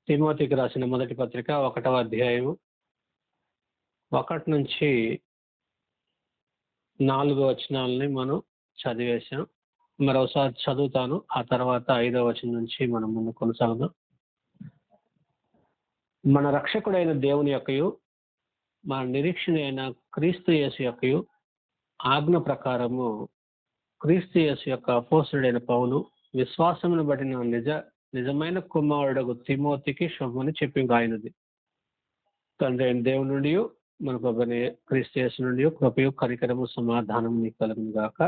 తిమోతికి రాసిన మొదటి పత్రిక 1వ అధ్యాయము 1 నుంచి 4 వచనాలని మనం చదివేశాం. మరోసారి చదువుతాను, ఆ తర్వాత 5వ వచనం నుంచి మనం ముందు కొనసాగుదాం. మన రక్షకుడైన దేవుని యొక్కయు మన నిరీక్షణ అయిన క్రీస్తు యేసు యొక్కయు ఆజ్ఞ ప్రకారము క్రీస్తు యేసు యొక్క అపోస్తలుడైన పౌలు విశ్వాసమును బట్టి నిజమైన కుమారుడు తిమోతికి శుభమని చెప్పి రాయినది. తండ్రి అయిన దేవుని నుండి మన ప్రభువైన క్రీస్తు యేసు నుండి కృపయు కనికరము సమాధానము నీకు కలుగును గాక.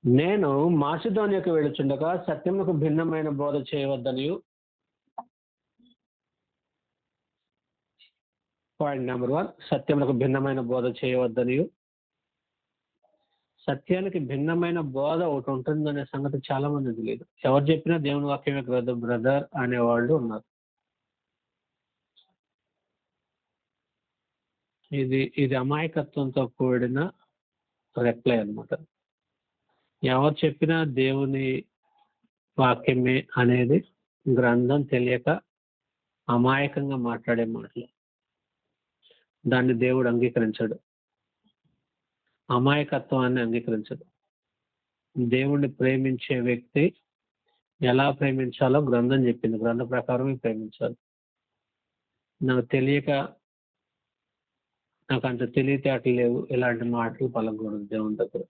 నేను మాసిదోనియాకు వెళ్ళుచుండగా సత్యమునకు భిన్నమైన బోధ చేయవద్దనియు, పాయింట్ నెంబర్ 1, సత్యమునకు భిన్నమైన బోధ చేయవద్దనియు. సత్యానికి భిన్నమైన బోధ ఒకటి ఉంటుందనే సంగతి చాలా మంది తెలియదు. ఎవరు చెప్పినా దేవుని వాక్యమే కదా బ్రదర్ అనేవాళ్ళు ఉన్నారు. ఇది అమాయకత్వంతో కూడిన రిప్లై అన్నమాట. ఎవరు చెప్పినా దేవుని వాక్యమే అనేది గ్రంథం తెలియక అమాయకంగా మాట్లాడే మాటలు. దాన్ని దేవుడు అంగీకరించాడు. అమాయకత్వాన్ని అంగీకరించడు. దేవుణ్ణి ప్రేమించే వ్యక్తి ఎలా ప్రేమించాలో గ్రంథం చెప్పింది. గ్రంథ ప్రకారం ప్రేమించాలి. నాకు అంత తెలివితేటలు లేవు, ఇలాంటి మాటలు పలకూడదు దేవుని దగ్గర.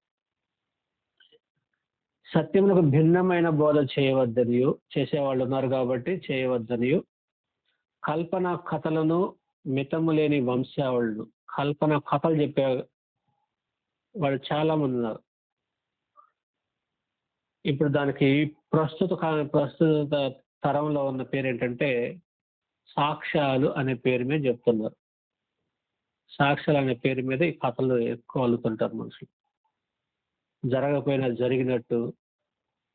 సత్యములకు భిన్నమైన బోధ చేయవద్దనియు, చేసేవాళ్ళు ఉన్నారు కాబట్టి చేయవద్దనియు, కల్పన కథలను మితము లేని వంశావళులను, కల్పన కథలు చెప్పే వాళ్ళు చాలా మంది ఉన్నారు. ఇప్పుడు దానికి ప్రస్తుత తరంలో ఉన్న పేరు ఏంటంటే సాక్ష్యాలు అనే పేరు మీద చెప్తున్నారు. సాక్ష్యాలు అనే పేరు మీద ఈ కథలు ఎక్కువ అల్లుతుంటారు మనుషులు. జరగకపోయినా జరిగినట్టు,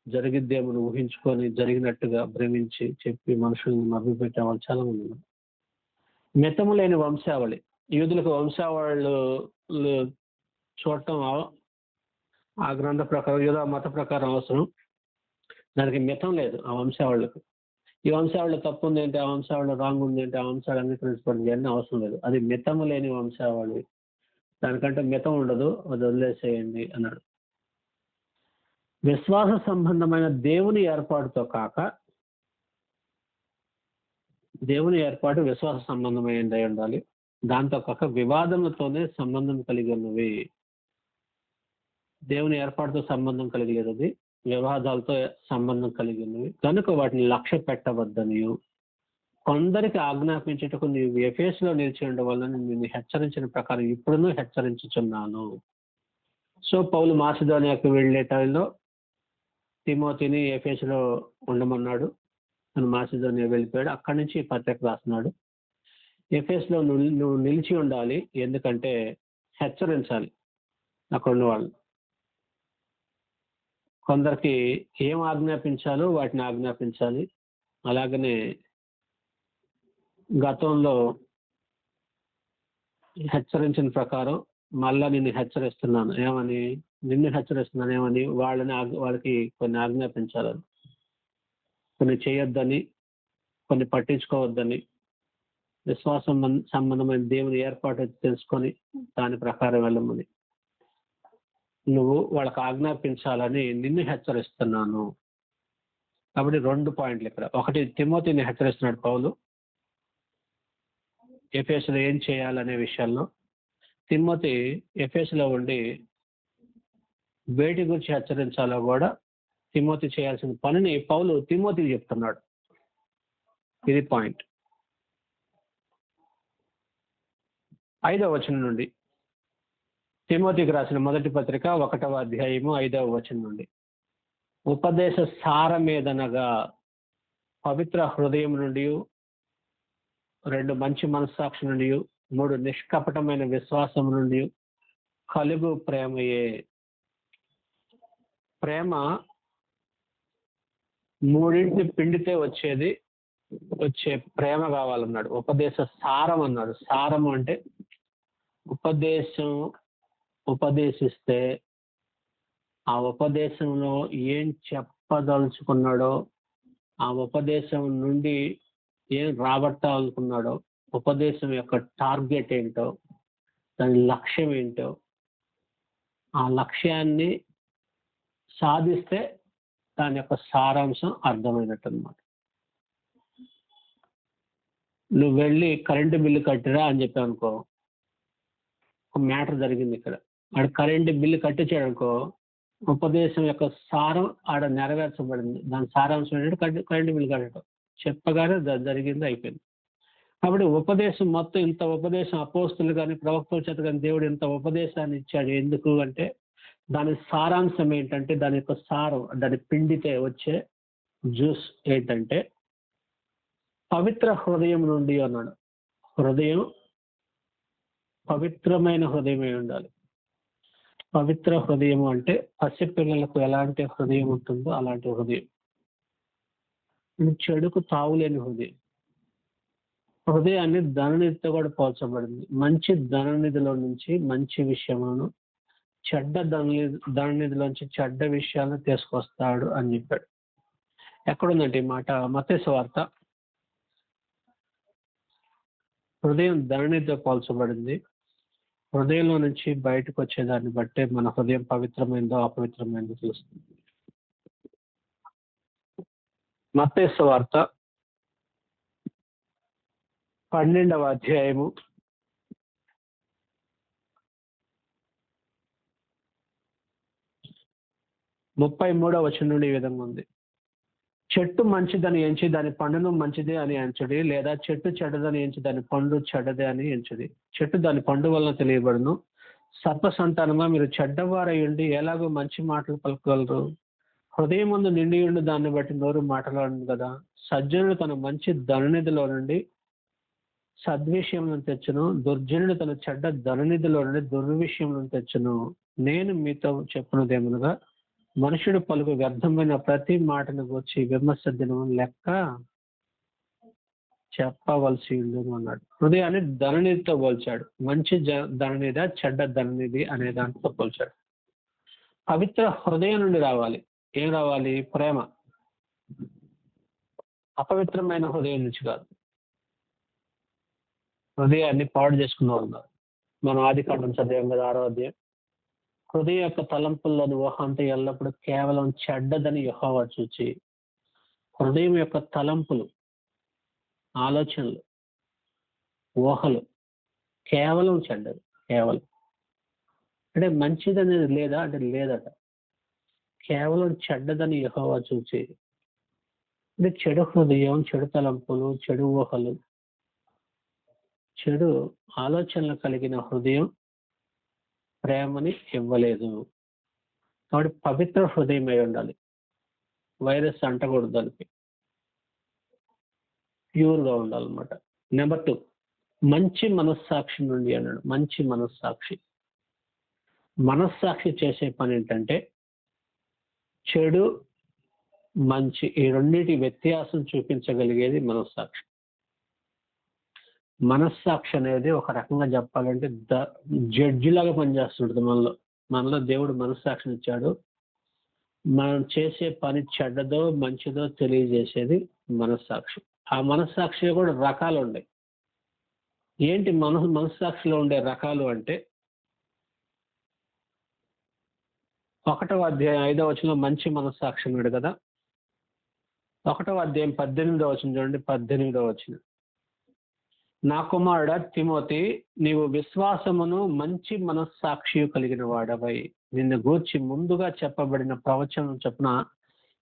జరిగిద్దేమని ఊహించుకొని జరిగినట్టుగా భ్రమించి చెప్పి మనుషులను మభ్యపెట్టే వాళ్ళు చాలా మంది ఉన్నారు. మితము లేని వంశావళి. యూదులకు వంశావళులు చూడటం ఆ గ్రంథ ప్రకారం యూదా మత ప్రకారం అవసరం. దానికి మితం లేదు ఆ వంశావళులకు. ఈ వంశావళి తప్పు ఉంది అంటే, ఆ వంశావళి రాంగ్ ఉంది అంటే, ఆ వంశాలు అంగీకరించబడింది అన్నీ అవసరం లేదు. అది మితము లేని వంశావళి. దానికంటే మితం ఉండదు, అది వదిలేసేయండి అన్నాడు. విశ్వాస సంబంధమైన దేవుని ఏర్పాటుతో కాక, దేవుని ఏర్పాటు విశ్వాస సంబంధమైనది అయి ఉండాలి. దాంతో కాక వివాదములతోనే సంబంధం కలిగి ఉన్నవి. దేవుని ఏర్పాటుతో సంబంధం కలిగి లేదు, అది వివాదాలతో సంబంధం కలిగి ఉన్నవి. కనుక వాటిని లక్ష్య పెట్టవద్దనియు, కొందరికి ఆజ్ఞాపించుటకు నీవు ఎఫెసులో నిలిచి ఉండవాలని నేను హెచ్చరించిన ప్రకారం ఇప్పుడును హెచ్చరించుచున్నాను. సో పౌలు మాసిదోనియాకు వెళ్ళే టైంలో తిమోతిని ఎఫెసులో ఉండమన్నాడు. తను మాసిదోనియా వెళ్ళిపోయాడు. అక్కడి నుంచి పత్రిక రాస్తున్నాడు. ఎఫెసులో నువ్వు నిలిచి ఉండాలి, ఎందుకంటే హెచ్చరించాలి అక్కడ ఉన్న వాళ్ళు. కొందరికి ఏం ఆజ్ఞాపించాలో వాటిని ఆజ్ఞాపించాలి. అలాగనే గతంలో హెచ్చరించిన ప్రకారం మళ్ళా నిన్ను హెచ్చరిస్తున్నాను ఏమని వాళ్ళకి కొన్ని ఆజ్ఞాపించాలని, కొన్ని చేయొద్దని, కొన్ని పట్టించుకోవద్దని, విశ్వాసం సంబంధమైన దేవుని ఏర్పాటు తెలుసుకొని దాని ప్రకారం వెళ్ళమని, నువ్వు వాళ్ళకి ఆజ్ఞాపించాలని నిన్ను హెచ్చరిస్తున్నాను. కాబట్టి 2 పాయింట్లు ఇక్కడ. ఒకటి, తిమోతిని హెచ్చరిస్తున్నాడు పౌలు ఎఫెసులో ఏం చేయాలనే విషయాల్లో. తిమోతి ఎఫెసులో ఉండి వేటి గురించి హెచ్చరించాలో కూడా తిమోతి చేయాల్సిన పనిని పౌలు తిమోతికి చెప్తున్నాడు. ఇది పాయింట్. 5వ వచనం నుండి, తిమోతికి రాసిన మొదటి పత్రిక 1వ అధ్యాయము 5వ వచనం నుండి, ఉపదేశ సారమేదనగా పవిత్ర హృదయం నుండి, 2 మంచి మనస్సాక్షి నుండి, 3 నిష్కపటమైన విశ్వాసం నుండి కలుగు ప్రేమయే. ప్రేమ 3 పిండితే వచ్చేది, వచ్చే ప్రేమ కావాలన్నాడు. ఉపదేశ సారం అన్నాడు. సారం అంటే ఉపదేశం ఉపదేశిస్తే ఆ ఉపదేశంలో ఏం చెప్పదలుచుకున్నాడో, ఆ ఉపదేశం నుండి ఏం రాబట్టాలనుకున్నాడో, ఉపదేశం యొక్క టార్గెట్ ఏంటో, దాని లక్ష్యం ఏంటో, ఆ లక్ష్యాన్ని సాధిస్తే దాని యొక్క సారాంశం అర్థమైనట్టు అనమాట. నువ్వు వెళ్ళి కరెంటు బిల్లు కట్టిరా అని చెప్పావు అనుకో, ఒక మ్యాటర్ జరిగింది ఇక్కడ. ఆడ కరెంటు బిల్లు కట్టించాడు అనుకో, ఉపదేశం యొక్క సారం ఆడ నెరవేర్చబడింది. దాని సారాంశం ఏంటంటే కరెంటు బిల్లు కట్టడం. చెప్పగానే జరిగింది, అయిపోయింది. కాబట్టి ఉపదేశం మొత్తం, ఇంత ఉపదేశం అపోస్తులు కానీ ప్రవక్తల చేత కానీ దేవుడు ఇంత ఉపదేశాన్ని ఇచ్చాడు. ఎందుకు అంటే దాని సారాంశం ఏంటంటే, దాని యొక్క సారం, దాన్ని పిండితే వచ్చే జ్యూస్ ఏంటంటే పవిత్ర హృదయం నుండి అన్నాడు. హృదయం పవిత్రమైన హృదయమే ఉండాలి. పవిత్ర హృదయం అంటే పసిపిల్లలకు ఎలాంటి హృదయం ఉంటుందో అలాంటి హృదయం. చెడుకు తావులేని హృదయం. హృదయాన్ని ధననిధితో కూడా పోల్చబడింది. మంచి ధననిధిలో నుంచి మంచి విషయములను, చెడ్డ ధననిధిలోంచి చెడ్డ విషయాలను తీసుకొస్తాడు అని చెప్పాడు. ఎక్కడుందంటే ఈ మాట? మత్తయి సువార్త. హృదయం ధననిధితో పోల్చబడింది. హృదయంలో నుంచి బయటకు వచ్చేదాన్ని బట్టే మన హృదయం పవిత్రమైందో అపవిత్రమైందో తెలుస్తుంది. మత్తయి సువార్త 12వ అధ్యాయము 33వ వచనం నుండి ఈ విధంగా ఉంది. చెట్టు మంచిదని ఎంచి దాని పండును మంచిదే అని ఎంచుడి, లేదా చెట్టు చెడ్డదని ఎంచి దాని పండు చెడ్డదే అని ఎంచుడి. చెట్టు దాని పండు వలన తెలియబడును. సర్ప సంతానమా, మీరు చెడ్డవారై ఉండి ఎలాగో మంచి మాటలు పలుకగలరు? హృదయం ముందు నిండి ఉండి దాన్ని బట్టి నోరు మాట్లాడను కదా. సజ్జనుడు తన మంచి ధననిధిలో నుండి సద్విషయములను తెచ్చును, దుర్జనుడు తన చెడ్డ ధననిధిలో నుండి దుర్విషయములను తెచ్చును. నేను మీతో చెప్పున్నదేమనగా, మనుషుడు పలుకు వ్యర్థమైన ప్రతి మాటను గూర్చి విమర్శ దినం లెక్క చెప్పవలసి ఉండును అన్నాడు. హృదయాన్ని ధననిధితో పోల్చాడు. మంచి ధననిధి, చెడ్డ ధననిధి అనే దాంతో పోల్చాడు. పవిత్ర హృదయం నుండి రావాలి. ఏం రావాలి? ప్రేమ. అపవిత్రమైన హృదయం నుంచి కాదు. హృదయాన్ని పాడు చేసుకున్న ఉన్నారు. మనం ఆదికాండం చదివాం కదా, 6వ అధ్యాయం. హృదయం యొక్క తలంపుల్లోని ఊహంతా ఎల్లప్పుడూ కేవలం చెడ్డదని యెహోవా చూచి, హృదయం యొక్క తలంపులు, ఆలోచనలు, ఊహలు కేవలం చెడ్డది. కేవలం అంటే మంచిదనేది లేదా అంటే లేదట. కేవలం చెడ్డదని యెహోవా చూచి, అంటే చెడు హృదయం, చెడు తలంపులు, చెడు ఊహలు, చెడు ఆలోచనలు కలిగిన హృదయం ప్రేమని ఇవ్వలేదు. కాబట్టి పవిత్ర హృదయం అయి ఉండాలి. వైరస్ అంటకూడదు దానికి. ప్యూర్గా ఉండాలన్నమాట. నెంబర్ 2, మంచి మనస్సాక్షి నుండి అన్నాడు. మంచి మనస్సాక్షి. మనస్సాక్షి చేసే పని ఏంటంటే చెడు, మంచి ఈ రెండింటి వ్యత్యాసం చూపించగలిగేది మనస్సాక్షి. మనస్సాక్షి అనేది ఒక రకంగా చెప్పాలంటే జడ్జి లాగా పనిచేస్తుంటుంది మనలో దేవుడు మనస్సాక్షిని ఇచ్చాడు. మనం చేసే పని చెడ్డదో మంచిదో తెలియజేసేది మనస్సాక్షి. ఆ మనస్సాక్షిలో కూడా రకాలు ఉన్నాయి. ఏంటి మనస్సాక్షిలో ఉండే రకాలు అంటే, 1వ అధ్యాయం 5వ వచనంలో మంచి మనస్సాక్షి ఉన్నాడు కదా. 1వ అధ్యాయం 18వ వచనం చూడండి. 18వ వచనం, నా కుమారుడా తిమోతి, నీవు విశ్వాసమును మంచి మనస్సాక్షి కలిగిన వాడవై నిన్ను గూర్చి ముందుగా చెప్పబడిన ప్రవచనం చొప్పున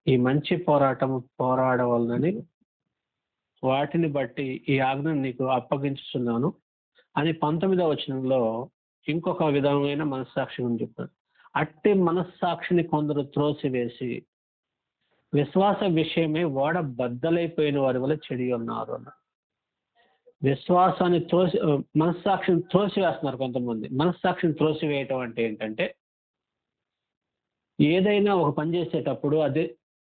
ఈ మంచి పోరాటము పోరాడవలనని వాటిని బట్టి ఈ ఆజ్ఞను నీకు అప్పగించుతున్నాను అని 19వ వచనంలో ఇంకొక విధమైన మనస్సాక్షి గురించి చెప్తాడు. అట్టి మనస్సాక్షిని కొందరు త్రోసివేసి విశ్వాస విషయమై ఓడ బద్దలైపోయిన వారి వల్ల చెడి ఉన్నారు అన్న. విశ్వాసాన్ని మనస్సాక్షిని త్రోసివేస్తున్నారు కొంతమంది. మనస్సాక్షిని త్రోసివేయటం అంటే ఏంటంటే, ఏదైనా ఒక పని చేసేటప్పుడు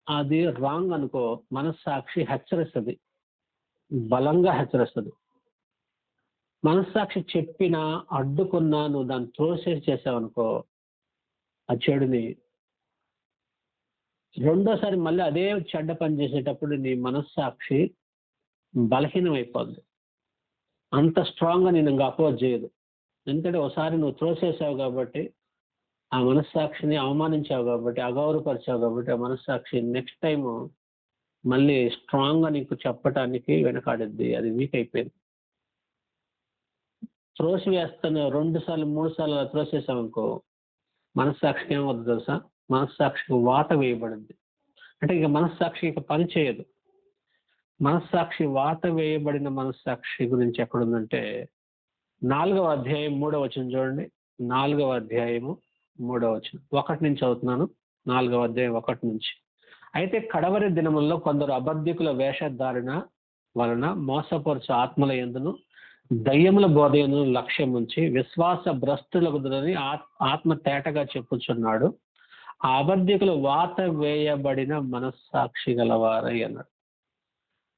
అది రాంగ్ అనుకో, మనస్సాక్షి హెచ్చరిస్తుంది. బలంగా హెచ్చరిస్తుంది. మనస్సాక్షి చెప్పినా, అడ్డుకున్నా నువ్వు దాన్ని త్రోసేసి చేసావనుకో, ఆ చెడుని రెండోసారి మళ్ళీ అదే చెడ్డ పని చేసేటప్పుడు నీ మనస్సాక్షి బలహీనమైపోద్ది. అంత స్ట్రాంగ్‌గా నిన్ను ఇంక అపోజ్ చేయదు. ఎందుకంటే ఒకసారి నువ్వు త్రోసేసావు కాబట్టి, ఆ మనస్సాక్షిని అవమానించావు కాబట్టి, అగౌరవపరిచావు కాబట్టి, ఆ మనస్సాక్షి నెక్స్ట్ టైము మళ్ళీ స్ట్రాంగ్‌గా నీకు చెప్పటానికి వెనకాడిద్ది. అది వీక్ అయిపోయింది. త్రోసివేస్తున్న 2 సార్లు, 3 సార్లు అలా త్రోసేసావనుకో, మనస్సాక్షికి ఏమవుద్దో తెలుసా? మనస్సాక్షికి వాత వేయబడుద్ది. అంటే ఇక మనస్సాక్షి ఇక పని చేయదు. మనస్సాక్షి వాత వేయబడిన మనస్సాక్షి గురించి ఎక్కడుందంటే 4వ అధ్యాయం 3వ వచనం చూడండి. 4వ అధ్యాయము 3వ వచనం. 1 నుంచి చదువుతున్నాను. 4వ అధ్యాయం 1 నుంచి. అయితే కడవరి దినముల్లో కొందరు అబద్ధికుల వేషధారణ వలన మోసపరుచు ఆత్మల యందును దయ్యముల బోధయందును లక్ష్యముంచి విశ్వాస భ్రష్టులగుదురని ఆత్మ తేటగా చెప్పుచున్నాడు. ఆ అబద్ధికులు వాత వేయబడిన మనస్సాక్షి గలవారై అన్నాడు.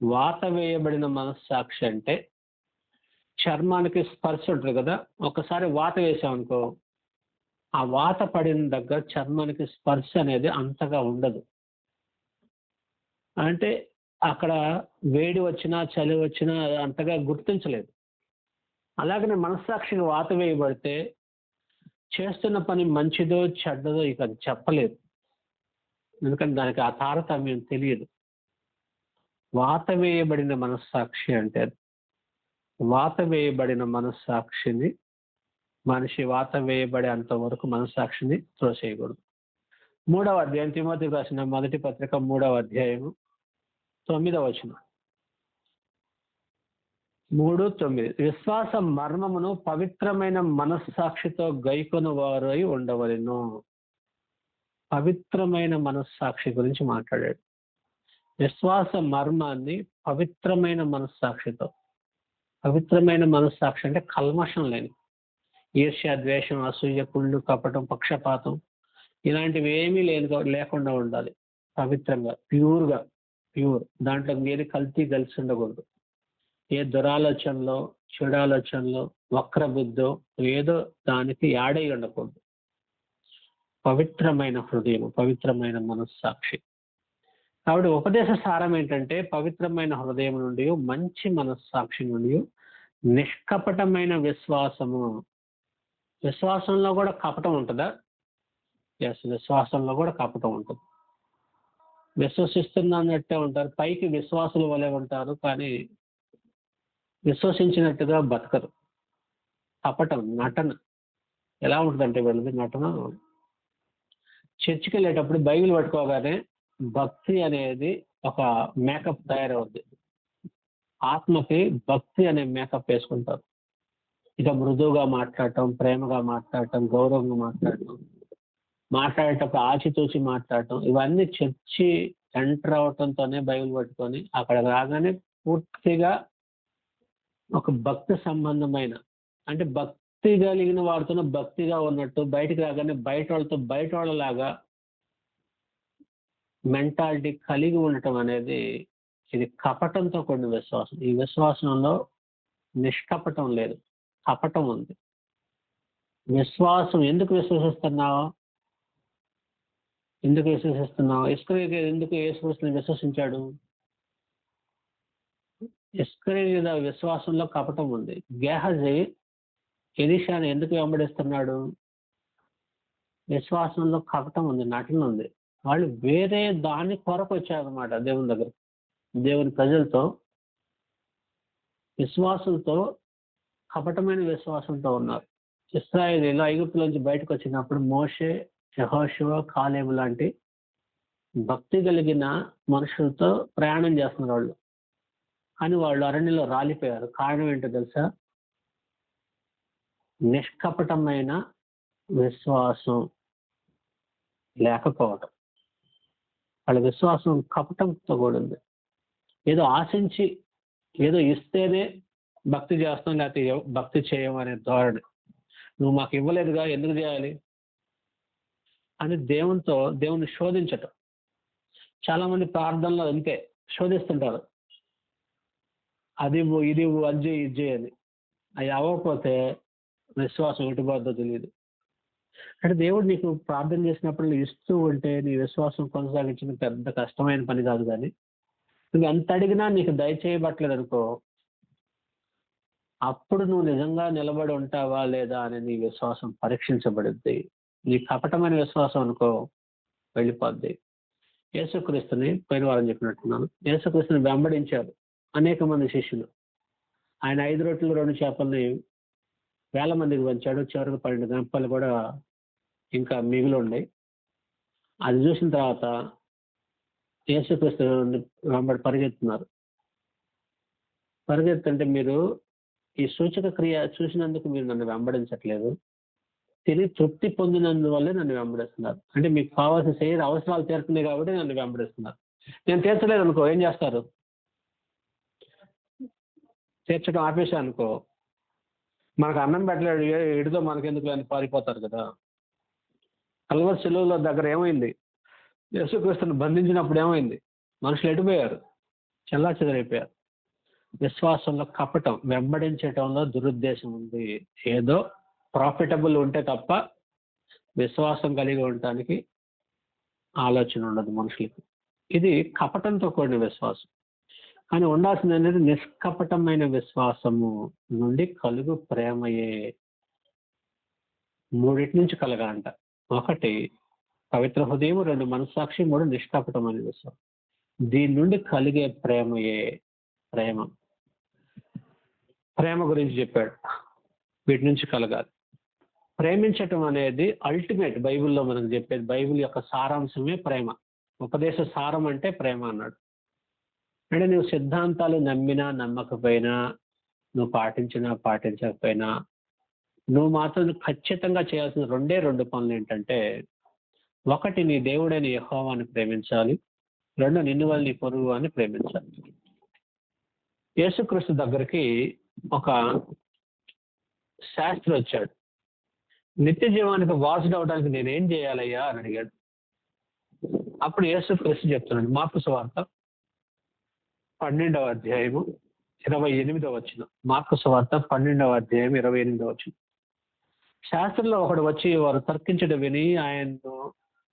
వాత వేయబడిన మనస్సాక్షి అంటే చర్మానికి స్పర్శ ఉంటుంది కదా, ఒకసారి వాత వేసామనుకో, ఆ వాత పడిన దగ్గర చర్మానికి స్పర్శ అనేది అంతగా ఉండదు. అంటే అక్కడ వేడి వచ్చినా చలి వచ్చినా అంతగా గుర్తించలేదు. అలాగనే మనస్సాక్షికి వాత వేయబడితే చేస్తున్న పని మంచిదో చెడ్డదో ఇక అది చెప్పలేదు. ఎందుకంటే దానికి ఆ తారతమ్యం తెలియదు. వాత వేయబడిన మనస్సాక్షి అంటే వాత వేయబడిన మనస్సాక్షిని మనిషి వాత వేయబడే అంతవరకు మనస్సాక్షిని త్రోసేయకూడదు. 3వ అధ్యాయం తిమోతికి రాసిన మొదటి పత్రిక 3వ అధ్యాయము 9వ వచనం. 3:9 విశ్వాస మర్మమును పవిత్రమైన మనస్సాక్షితో గైకొను వారై ఉండవలెను. పవిత్రమైన మనస్సాక్షి గురించి మాట్లాడాడు. విశ్వాస మర్మాన్ని పవిత్రమైన మనస్సాక్షితో, పవిత్రమైన మనస్సాక్షి అంటే కల్మషం లేని, ఈర్ష్య, ద్వేషం, అసూయ, కుళ్ళు, కపటం, పక్షపాతం ఇలాంటివి ఏమీ లేకుండా ఉండాలి. పవిత్రంగా, ప్యూర్. దాంట్లో ఏది కల్తీ కలిసి ఉండకూడదు. ఏ దురాలోచనలో, చెడాలోచనలో, వక్ర బుద్ధో ఏదో దానికి యాడై ఉండకూడదు. పవిత్రమైన హృదయం, పవిత్రమైన మనస్సాక్షి. కాబట్టి ఉపదేశ సారం ఏంటంటే పవిత్రమైన హృదయం నుండి, మంచి మనస్సాక్షి నుండి, నిష్కపటమైన విశ్వాసము. విశ్వాసంలో కూడా కపటం ఉంటుందా? ఎస్, విశ్వాసంలో కూడా కపటం ఉంటుంది. విశ్వసిస్తున్నట్టే ఉంటారు, పైకి విశ్వాసుల వలె ఉంటారు, కానీ విశ్వసించినట్టుగా బతకరు. కపటం, నటన. ఎలా ఉంటుందంటే వీళ్ళది నటన. చర్చికి వెళ్ళేటప్పుడు బైబిల్ పట్టుకోగానే భక్తి అనేది ఒక మేకప్ తయారవుద్ది. ఆత్మకి భక్తి అనే మేకప్ వేసుకుంటారు. ఇక మృదువుగా మాట్లాడటం, ప్రేమగా మాట్లాడటం, గౌరవంగా మాట్లాడేటప్పుడు ఆచితూచి మాట్లాడటం, ఇవన్నీ చర్చి ఎంటర్ అవటంతోనే బైబిల్ పట్టుకొని అక్కడ రాగానే పూర్తిగా ఒక భక్తి సంబంధమైన, అంటే భక్తి కలిగిన వాడితోనే భక్తిగా ఉన్నట్టు, బయటికి రాగానే బయట వాళ్ళలాగా మెంటాలిటీ కలిగి ఉండటం అనేది ఇది కపటంతో కూడిన విశ్వాసం. ఈ విశ్వాసంలో నిష్కపటం లేదు, కపటం ఉంది. విశ్వాసం ఎందుకు విశ్వసిస్తున్నావు? ఇస్కరియోతు ఎందుకు యేసుక్రీస్తుని విశ్వసించాడు? ఇస్కరియోతు విశ్వాసంలో కపటం ఉంది. గేహజీ ఎలీషాను ఎందుకు వెంబడిస్తున్నాడు? విశ్వాసంలో కపటం ఉంది, నటన ఉంది. వాళ్ళు వేరే దాని కొరకు వచ్చారనమాట దేవుని దగ్గర. దేవుని ప్రజలతో విశ్వాసంతో, కపటమైన విశ్వాసంతో ఉన్నారు. ఇశ్రాయేలీయులు ఐగుప్తులోంచి బయటకు వచ్చినప్పుడు మోషే, యెహోషువ, కాలేబు లాంటి భక్తి కలిగిన మనుషులతో ప్రయాణం చేస్తున్నారు వాళ్ళు. కానీ వాళ్ళు అరణ్యంలో రాలిపోయారు. కారణం ఏంటో తెలుసా? నిష్కపటమైన విశ్వాసం లేకపోవటం. వాళ్ళ విశ్వాసం కపటంతో కూడింది. ఏదో ఆశించి ఏదో ఇస్తేనే భక్తి చేస్తాం, లేకపోతే భక్తి చేయమనే ధోరణి. నువ్వు మాకు ఇవ్వలేదుగా, ఎందుకు చేయాలి అని దేవుని శోధించటం. చాలా మంది ప్రార్థనలో అంతే శోధిస్తుంటారు. అది ఇవ్వు, ఇది ఇవ్వు, అది చేయి, ఇది చేయి అని. అవి అవ్వకపోతే విశ్వాసం ఎటుపోద్దో తెలియదు. అంటే దేవుడు నీకు ప్రార్థన చేసినప్పుడు నువ్వు ఇస్తూ ఉంటే నీ విశ్వాసం కొనసాగించడం పెద్ద కష్టమైన పని కాదు. కానీ నువ్వు ఎంత అడిగినా నీకు దయచేయబట్టలేదు అనుకో, అప్పుడు నువ్వు నిజంగా నిలబడి ఉంటావా లేదా అని నీ విశ్వాసం పరీక్షించబడుద్ది. నీ కపటమైన విశ్వాసం అనుకో వెళ్ళిపోద్ది. యేసుక్రీస్తుని పోయిన వారం చెప్పినట్టున్నాను, యేసుక్రీస్తుని వెంబడించారు అనేక మంది శిష్యులు. ఆయన 5 రొట్టెలు 2 చేపల్ని వేల మందికి పంచాడు. చివరికి 12 గంపలు కూడా ఇంకా మిగిలి ఉన్నాయి. అది చూసిన తర్వాత యేసుక్రీస్తు వెంబడి పరిగెత్తున్నారు. పరిగెత్తుంటే మీరు ఈ సూచక క్రియ చూసినందుకు మీరు నన్ను వెంబడించట్లేదు, తిరిగి తృప్తి పొందినందువల్లే నన్ను వెంబడిస్తున్నారు. అంటే మీకు కావాల్సిన శరీర అవసరాలు తీరుతున్నాయి కాబట్టి నన్ను వెంబడిస్తున్నారు. నేను తీర్చలేదు అనుకో ఏం చేస్తారు? తీర్చడం ఆపేసా అనుకో, మనకు అన్నం పెట్టలేడు ఎడితో మనకెందుకు అని పారిపోతారు కదా. కల్వరి శిలువలో దగ్గర ఏమైంది? యేసుక్రీస్తుని బంధించినప్పుడు ఏమైంది? మనుషులు ఎటుపోయారు? చెల్లాచెదరైపోయారు. విశ్వాసంలో కపటం, వెంబడించటంలో దురుద్దేశం ఉంది. ఏదో ప్రాఫిటబుల్ ఉంటే తప్ప విశ్వాసం కలిగి ఉండటానికి ఆలోచన ఉండదు మనుషులకి. ఇది కపటంతో కూడిన విశ్వాసం. కానీ ఉండాల్సింది అనేది నిష్కపటమైన విశ్వాసము నుండి కలుగు ప్రేమయే. మూడింటి నుంచి కలగాలంట. 1 పవిత్ర హృదయం, 2 మనస్సాక్షి, 3 నిష్కపటమైన విశ్వాసం. దీని నుండి కలిగే ప్రేమయే ప్రేమ. ప్రేమ గురించి చెప్పాడు, వీటి నుంచి కలగాలి. ప్రేమించటం అనేది అల్టిమేట్. బైబిల్లో మనకు చెప్పేది, బైబిల్ యొక్క సారాంశమే ప్రేమ. ఉపదేశ సారం అంటే ప్రేమ అన్నాడు. అంటే నువ్వు సిద్ధాంతాలు నమ్మినా నమ్మకపోయినా, నువ్వు పాటించినా పాటించకపోయినా, నువ్వు మాత్రం ఖచ్చితంగా చేయాల్సిన 2 పనులు ఏంటంటే, 1 నీ దేవుడైన యెహోవాని ప్రేమించాలి, 2 నిన్ను వల్ల నీ పొరుగు అని ప్రేమించాలి. యేసుక్రీస్తు దగ్గరికి ఒక శాస్త్రి వచ్చాడు. నిత్య జీవానికి వారసుడు అవడానికి నేనేం చేయాలయ్యా అని అడిగాడు. అప్పుడు యేసుక్రీస్తు చెప్తున్నాడు, మార్కు సువార్త 12వ అధ్యాయము 28వ వచనం. మార్కు సువార్త 12వ అధ్యాయం 28వ వచనం. శాస్త్రంలో ఒకడు వచ్చి వారు తర్కించడం విని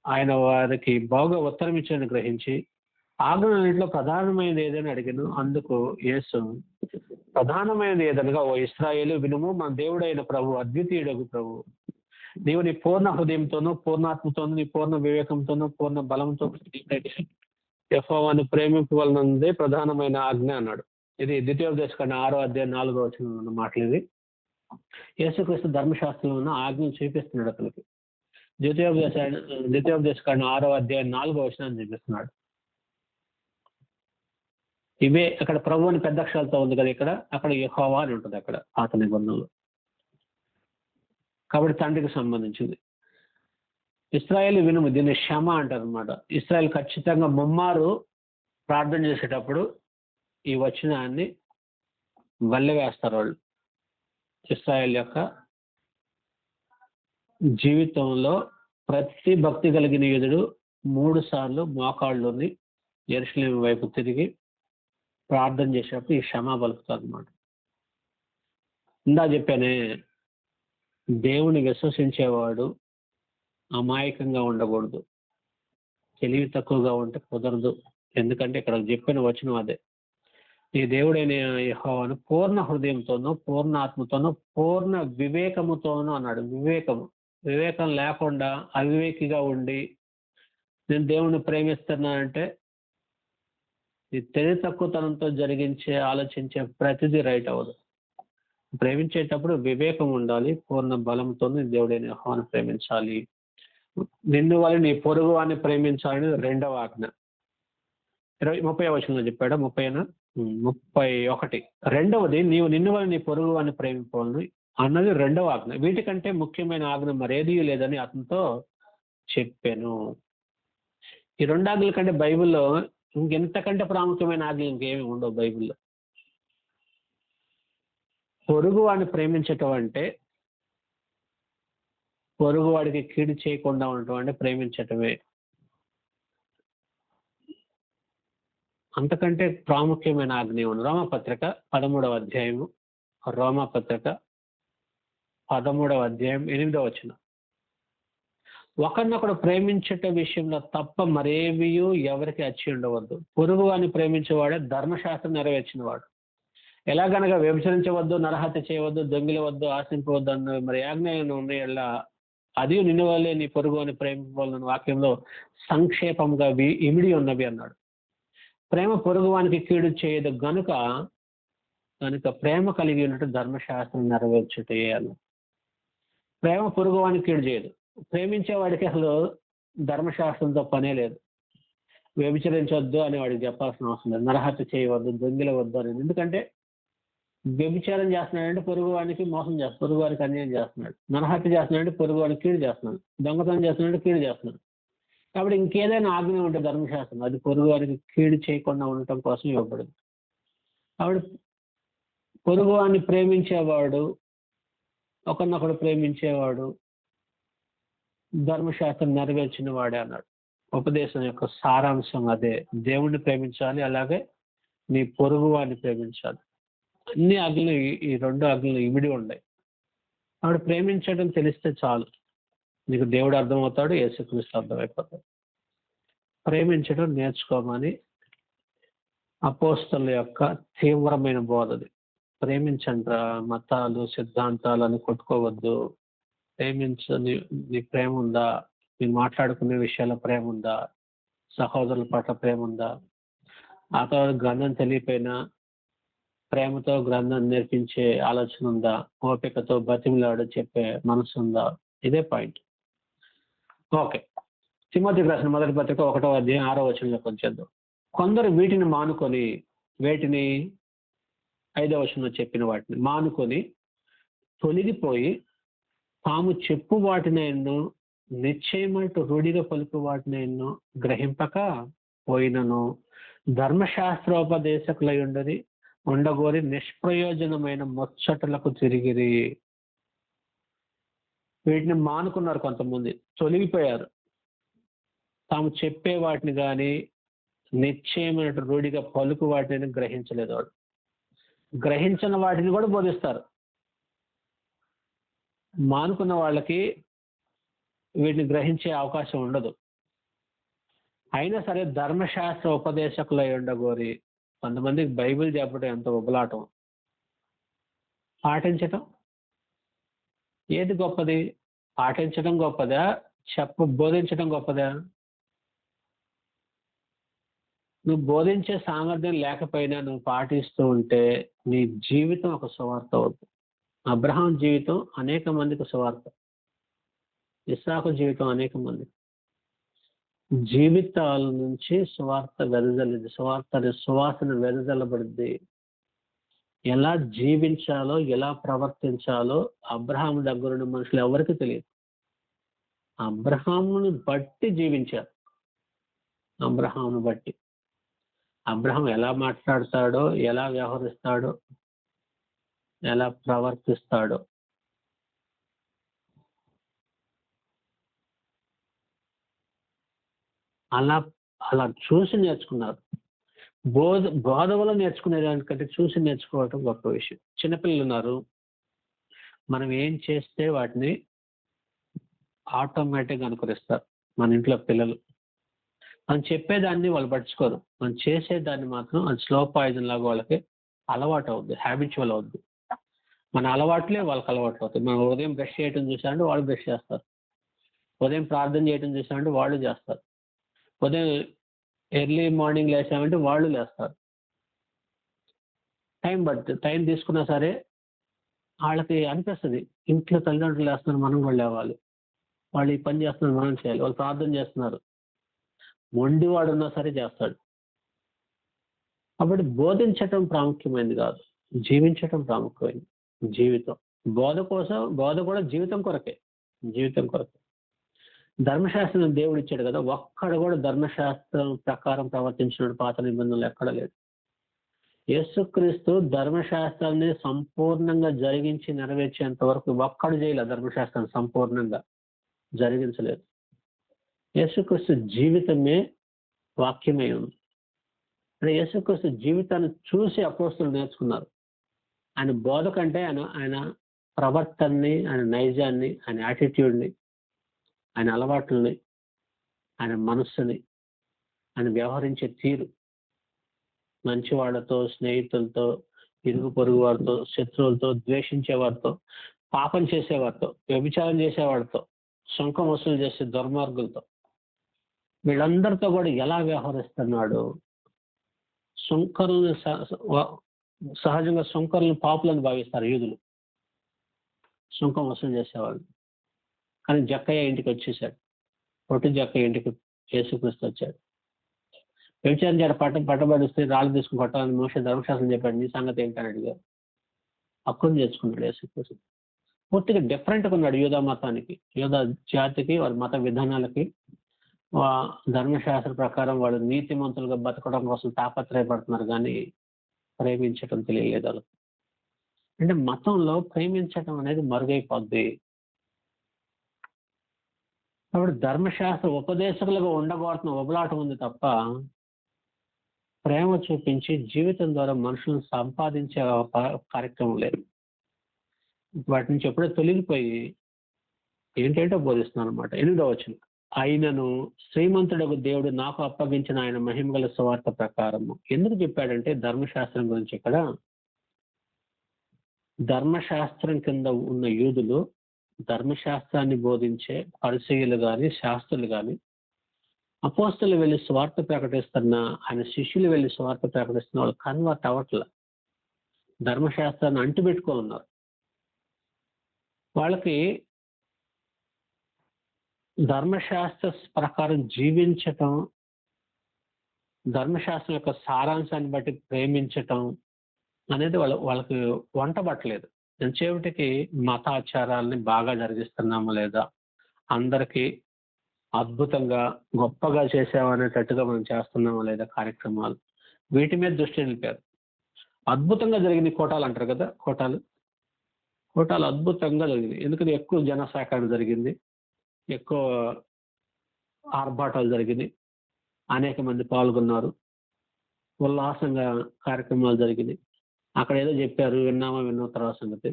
ఆయన వారికి బాగా ఉత్తరం ఇచ్చాడని గ్రహించి, ఆజ్ఞలన్నింటిలో ప్రధానమైనది ఏదని అడిగాను. అందుకు యేసు, ప్రధానమైనది ఏదనగా, ఓ ఇశ్రాయేలు వినుము, మన దేవుడైన ప్రభు అద్వితీయుడగు ప్రభు. నీవు నీ పూర్ణ హృదయంతోనూ, పూర్ణాత్మతోనూ, నీ పూర్ణ వివేకంతోనూ, పూర్ణ బలంతో యెహోవాను ప్రేమింపవలనదే ప్రధానమైన ఆజ్ఞ అన్నాడు. ఇది ద్వితీయోపదేశకాండం 6వ అధ్యాయం 4వ వచనంలో ఉన్న మాటలు. ఇది యేసుక్రీస్తు ధర్మశాస్త్రంలో ఉన్న ఆజ్ఞను చూపిస్తున్నాడు అతనికి. ద్వితీయోపదేశకాండం 6వ అధ్యాయం 4వ వచనాన్ని చూపిస్తున్నాడు. ఇవే అక్కడ ప్రభు అని పెద్ద అక్షరాలతో ఉంది కదా, అక్కడ యెహోవా అని ఉంటుంది అక్కడ పాత నిబంధనలో. కాబట్టి తండ్రికి సంబంధించింది. ఇశ్రాయేలు వినుము, దీన్ని క్షమ అంటారు అనమాట. ఇశ్రాయేల్ ఖచ్చితంగా ముమ్మారు ప్రార్థన చేసేటప్పుడు ఈ వచనాన్ని వల్లెవేస్తారు వాళ్ళు. ఇశ్రాయేల్ యొక్క జీవితంలో ప్రతి భక్తి కలిగిన యూదుడు 3 సార్లు మోకాళ్ళుని యెరూషలేము వైపు తిరిగి ప్రార్థన చేసేటప్పుడు ఈ క్షమ పలుకుతారు అనమాట. ఇందా చెప్పానే, దేవుని విశ్వసించేవాడు అమాయకంగా ఉండకూడదు, తెలివి తక్కువగా ఉంటే కుదరదు. ఎందుకంటే ఇక్కడ చెప్పిన వచనం అదే, ఈ దేవుడైన యెహోవాను పూర్ణ హృదయంతోనూ, పూర్ణ ఆత్మతోనూ, పూర్ణ వివేకముతోనూ అన్నాడు. వివేకం లేకుండా అవివేకిగా ఉండి నేను దేవుణ్ణి ప్రేమిస్తున్నానంటే ఈ తెలివి తక్కువతనంతో ఆలోచించే ప్రతిదీ రైట్ అవ్వదు. ప్రేమించేటప్పుడు వివేకం ఉండాలి, పూర్ణ బలంతో దేవుడైన యెహోవాను ప్రేమించాలి. నిన్ను వల్ల నీ పొరుగు వాడిని ప్రేమించాలని 2వ ఆజ్ఞ. 30వ వచనంలో చెప్పాడు. 31. రెండవది, నీవు నిన్ను వల్ల నీ పొరుగు వాడిని ప్రేమించాలని అన్నది 2వ ఆజ్ఞ. వీటికంటే ముఖ్యమైన ఆజ్ఞ మరేదీ లేదని అతనితో చెప్పాను. ఈ 2 ఆజ్ఞల కంటే బైబిల్లో ఇంకెంతకంటే ప్రాముఖ్యమైన ఆజ్ఞలు ఇంకేమి ఉండవు బైబిల్లో. పొరుగు వాడిని ప్రేమించటం అంటే పొరుగు వాడికి కీడు చేయకుండా ఉండటం అంటే ప్రేమించటమే. అంతకంటే ప్రాముఖ్యమైన ఆజ్ఞ ఉంది. రోమపత్రిక 13వ అధ్యాయము, రోమపత్రిక 13వ అధ్యాయం 8వ వచనం. ఒకరినొకడు ప్రేమించట విషయంలో తప్ప మరేవియూ ఎవరికి అచ్చి ఉండవద్దు. పొరుగు అని ప్రేమించేవాడే ధర్మశాస్త్రం నెరవేర్చినవాడు. ఎలాగనగా వ్యభిచరించవద్దు, నరహత్య చేయవద్దు, దొంగిలవద్దు, ఆశింపవద్దు అన్న మరి ఆజ్ఞలు ఉన్నాయల్లా అది నిన్ను వల్లే నీ పొరుగు అని ప్రేమించవాలన్న వాక్యంలో సంక్షేపంగా ఇమిడి ఉన్నవి అన్నాడు. ప్రేమ పొరుగువానికి కీడు చేయదు గనుక ప్రేమ కలిగి ఉన్నట్టు ధర్మశాస్త్రం నెరవేర్చుటే అన్నాడు. ప్రేమ పొరుగువానికి కీడు చేయదు. ప్రేమించేవాడికి అసలు ధర్మశాస్త్రంతో పనే లేదు. వ్యభిచరించవద్దు అని వాడికి చెప్పాల్సిన అవసరం లేదు. నరహత్య చేయవద్దు, దొంగిలవద్దు అనేది. ఎందుకంటే వ్యభిచారం చేస్తున్నాడంటే పొరుగువానికి మోసం చేస్తున్నాడు, పొరుగువానికి అన్యాయం చేస్తున్నాడు. నరహత్య చేస్తున్నాడంటే పొరుగువానికి కీడు చేస్తున్నాడు. దొంగతనం చేస్తున్నాడంటే కీడు చేస్తున్నాడు. కాబట్టి ఇంకేదైనా ఆజ్ఞ ఉంటే ధర్మశాస్త్రం అది పొరుగువారికి కీడు చేయకుండా ఉండటం కోసం ఇవ్వబడింది. కాబట్టి పొరుగువాన్ని ప్రేమించేవాడు, ఒకరినొకడు ప్రేమించేవాడు ధర్మశాస్త్రం నెరవేర్చిన వాడే అన్నాడు. ఉపదేశం యొక్క సారాంశం అదే. దేవుణ్ణి ప్రేమించాలి, అలాగే నీ పొరుగు వాడిని ప్రేమించాలి. అన్ని ఆజ్ఞలు ఈ 2 ఆజ్ఞలు ఇమిడి ఉన్నాయి. ఆవిడ ప్రేమించడం తెలిస్తే చాలు, నీకు దేవుడు అర్థమవుతాడు, యేసుక్రీస్తు అర్థమైపోతాడు. ప్రేమించడం నేర్చుకోమని అపోస్తలుల యొక్క తీవ్రమైన బోధది. ప్రేమించండి, మతాలు సిద్ధాంతాలని కొట్టుకోవద్దు. నీ ప్రేమ ఉందా? మీరు మాట్లాడుకునే విషయాల్లో ప్రేమ ఉందా? సహోదరుల పట్ల ప్రేమ ఉందా? ఆ తర్వాత గ్రంథం తెలియపోయినా ప్రేమతో గ్రంథం నేర్పించే ఆలోచన ఉందా? ఓపికతో బతిమిలాడు చెప్పే మనసు ఉందా? ఇదే పాయింట్. ఓకే, తిమోతికి రాసిన మొదటి పత్రిక 1వ అధ్యాయం 6వ వచనంలోకి వచ్చేద్దాం. కొందరు వీటిని మానుకొని, వేటిని 5వ వచనంలో చెప్పిన వాటిని మానుకొని తొలగిపోయి తాము చెప్పు వాటిని ఎన్నో నిశ్చయమంటూ రూఢిగా పలుకు వాటిని ఎన్నో గ్రహింపక పోయినను ధర్మశాస్త్రోపదేశకులై ఉండగోరి నిష్ప్రయోజనమైన ముచ్చటలకు తిరిగిరి. వీటిని మానుకున్నారు, కొంతమంది తొలగిపోయారు. తాము చెప్పే వాటిని కానీ నిశ్చయమైన రూఢిగా పలుకు వాటిని గ్రహించలేదు. వాడు గ్రహించిన వాటిని కూడా బోధిస్తారు. మానుకున్న వాళ్ళకి వీటిని గ్రహించే అవకాశం ఉండదు. అయినా సరే ధర్మశాస్త్ర ఉపదేశకులై ఉండగోరి, కొంతమందికి బైబిల్ చెప్పడం ఎంత ఉబలాటం, పాటించటం ఏది గొప్పది? పాటించడం గొప్పదా? బోధించడం గొప్పదా? నువ్వు బోధించే సామర్థ్యం లేకపోయినా నువ్వు పాటిస్తూ ఉంటే నీ జీవితం ఒక సువార్త అవుతుంది. అబ్రహాం జీవితం అనేక మందికి సువార్త, ఇస్సాకు జీవితం అనేక మంది జీవితాల నుంచి సువార్త వెదజల్లింది. సువాసన వెదజల్లబడింది. ఎలా జీవించాలో, ఎలా ప్రవర్తించాలో అబ్రహాం దగ్గరున్న మనుషులు ఎవరికి తెలియదు. అబ్రహాముని బట్టి జీవించారు. అబ్రహామును బట్టి అబ్రహాం ఎలా మాట్లాడతాడో, ఎలా వ్యవహరిస్తాడో, ఎలా ప్రవర్తిస్తాడో అలా అలా చూసి నేర్చుకున్నారు. బోధ వల్ల నేర్చుకునే దానికంటే చూసి నేర్చుకోవటం గొప్ప విషయం. చిన్నపిల్లలు ఉన్నారు, మనం ఏం చేస్తే వాటిని ఆటోమేటిక్గా అనుకరిస్తారు. మన ఇంట్లో పిల్లలు మనం చెప్పేదాన్ని వాళ్ళు పట్టించుకోరు, మనం చేసేదాన్ని మాత్రం అది స్లో పాయిజన్ లాగా వాళ్ళకి అలవాటు అవుద్ది, హ్యాబిచువల్ అవుద్ది. మన అలవాట్లే వాళ్ళకి అలవాట్లు అవుతాయి. మనం ఉదయం బ్రష్ చేయటం చూసామంటే వాళ్ళు బ్రష్ చేస్తారు, ఉదయం ప్రార్థన చేయటం చూసామంటే వాళ్ళు చేస్తారు, ఉదయం ఎర్లీ మార్నింగ్ లేచామంటే వాళ్ళు లేస్తారు. టైం తీసుకున్నా సరే వాళ్ళకి అనిపిస్తుంది, ఇంట్లో తల్లిదండ్రులు లేస్తున్నారు, మనం కూడా లేవాలి, వాళ్ళు ఈ పని చేస్తున్నారు, మనం చేయాలి, వాళ్ళు ప్రార్థన చేస్తున్నారు, మొండివాడు ఉన్నా సరే చేస్తాడు. కాబట్టి బోధించటం ప్రాముఖ్యమైనది కాదు, జీవించటం ప్రాముఖ్యమైనది. జీవితం బోధ కూడా జీవితం కొరకే. ధర్మశాస్త్రం దేవుడు ఇచ్చాడు కదా, ఒక్కడ కూడా ధర్మశాస్త్రం ప్రకారం ప్రవర్తించిన పాత నిబంధనలు ఎక్కడ లేదు. యేసుక్రీస్తు ధర్మశాస్త్రాన్ని సంపూర్ణంగా జరిగించి నెరవేర్చేంత వరకు ఒక్కడు చేయలేదు. ధర్మశాస్త్రాన్ని సంపూర్ణంగా జరిగించలేదు. యేసుక్రీస్తు జీవితమే వాక్యమై ఉంది. అంటే యేసుక్రీస్తు జీవితాన్ని చూసి అపోస్తలులు నేర్చుకున్నారు. ఆయన బోధ కంటే ఆయన ప్రవర్తనని, ఆయన నైజాన్ని, ఆయన యాటిట్యూడ్‌ని, ఆయన అలవాట్లని, ఆయన మనస్సుని, ఆయన వ్యవహరించే తీరు, మంచివాళ్ళతో, స్నేహితులతో, ఇరుగు పొరుగు వారితో, శత్రువులతో, ద్వేషించే వారితో, పాపం చేసేవారితో, వ్యభిచారం చేసేవాడితో, సుంకం వసూలు చేసే దుర్మార్గులతో, వీళ్ళందరితో కూడా ఎలా వ్యవహరిస్తున్నాడు? సుంకరులు సహజంగా సుంకరులను పాపులను భావిస్తారు యూదులు, సుంకం వసూలు చేసేవాళ్ళు. కానీ జక్కయ్య ఇంటికి వచ్చేసాడు. పొట్టి జక్కయ్య ఇంటికి యేసుక్రీస్తు వచ్చాడు. వ్యభిచారం చేయడం పట్టబడిస్తే రాళ్ళు తీసుకుని కొట్టాలని మోషే ధర్మశాస్త్రం చెప్పాడు. నీ సంగతి ఏంటని అడిగారు. హక్కును చేసుకున్నాడు యేసుక్రీస్తు. పూర్తిగా డిఫరెంట్గా ఉన్నాడు యూదా మతానికి, యూదా జాతికి, వాళ్ళ మత విధానాలకి. ధర్మశాస్త్ర ప్రకారం వాళ్ళు నీతిమంతులుగా బతకడం కోసం తాపత్రయపడుతున్నారు, కానీ ప్రేమించడం తెలియలేదు వాళ్ళకి. అంటే మతంలో ప్రేమించడం అనేది మరుగైపోద్ది. కాబట్టి ధర్మశాస్త్ర ఉపదేశకులుగా ఉండబోతున్న ఉబలాటం ఉంది తప్ప ప్రేమ చూపించి జీవితం ద్వారా మనుషులను సంపాదించే కార్యక్రమం లేదు. వాటి నుంచి ఎప్పుడో తొలగిపోయి ఏంటంటే బోధిస్తున్నాను అనమాట. 8వ వచనం, ఆయనను శ్రీమంతుడకు దేవుడు నాకు అప్పగించిన ఆయన మహిమగల సువార్త ప్రకారము. ఎందుకు చెప్పాడంటే ధర్మశాస్త్రం గురించి. ఇక్కడ ధర్మశాస్త్రం కింద ఉన్న యూదులు, ధర్మశాస్త్రాన్ని బోధించే పరిసయ్యులు కానీ, శాస్త్రులు కానీ, అపోస్తలు వెళ్ళి స్వార్థ ప్రకటిస్తున్నా, ఆయన శిష్యులు వెళ్ళి స్వార్థ ప్రకటిస్తున్న వాళ్ళు కన్వర్ట్ అవ్వట్ల, ధర్మశాస్త్రాన్ని అంటుపెట్టుకో ఉన్నారు. వాళ్ళకి ధర్మశాస్త్ర ప్రకారం జీవించటం, ధర్మశాస్త్రం యొక్క సారాంశాన్ని బట్టి ప్రేమించటం అనేది వాళ్ళకి వంట పట్టలేదు. ఎంతసేపటికి మతాచారాలని బాగా జరిగిస్తున్నామా లేదా, అందరికీ అద్భుతంగా గొప్పగా చేసామనేటట్టుగా మనం చేస్తున్నామా లేదా కార్యక్రమాలు, వీటి మీద దృష్టి నిలిపారు. అద్భుతంగా జరిగింది కోటాలు అంటారు కదా, కోటాలు అద్భుతంగా జరిగింది. ఎందుకంటే ఎక్కువ జనసేకరణ జరిగింది, ఎక్కువ ఆర్భాటాలు జరిగింది, అనేక మంది పాల్గొన్నారు, ఉల్లాసంగా కార్యక్రమాలు జరిగింది. అక్కడ ఏదో చెప్పారు, విన్నాం తర్వాత సంగతి.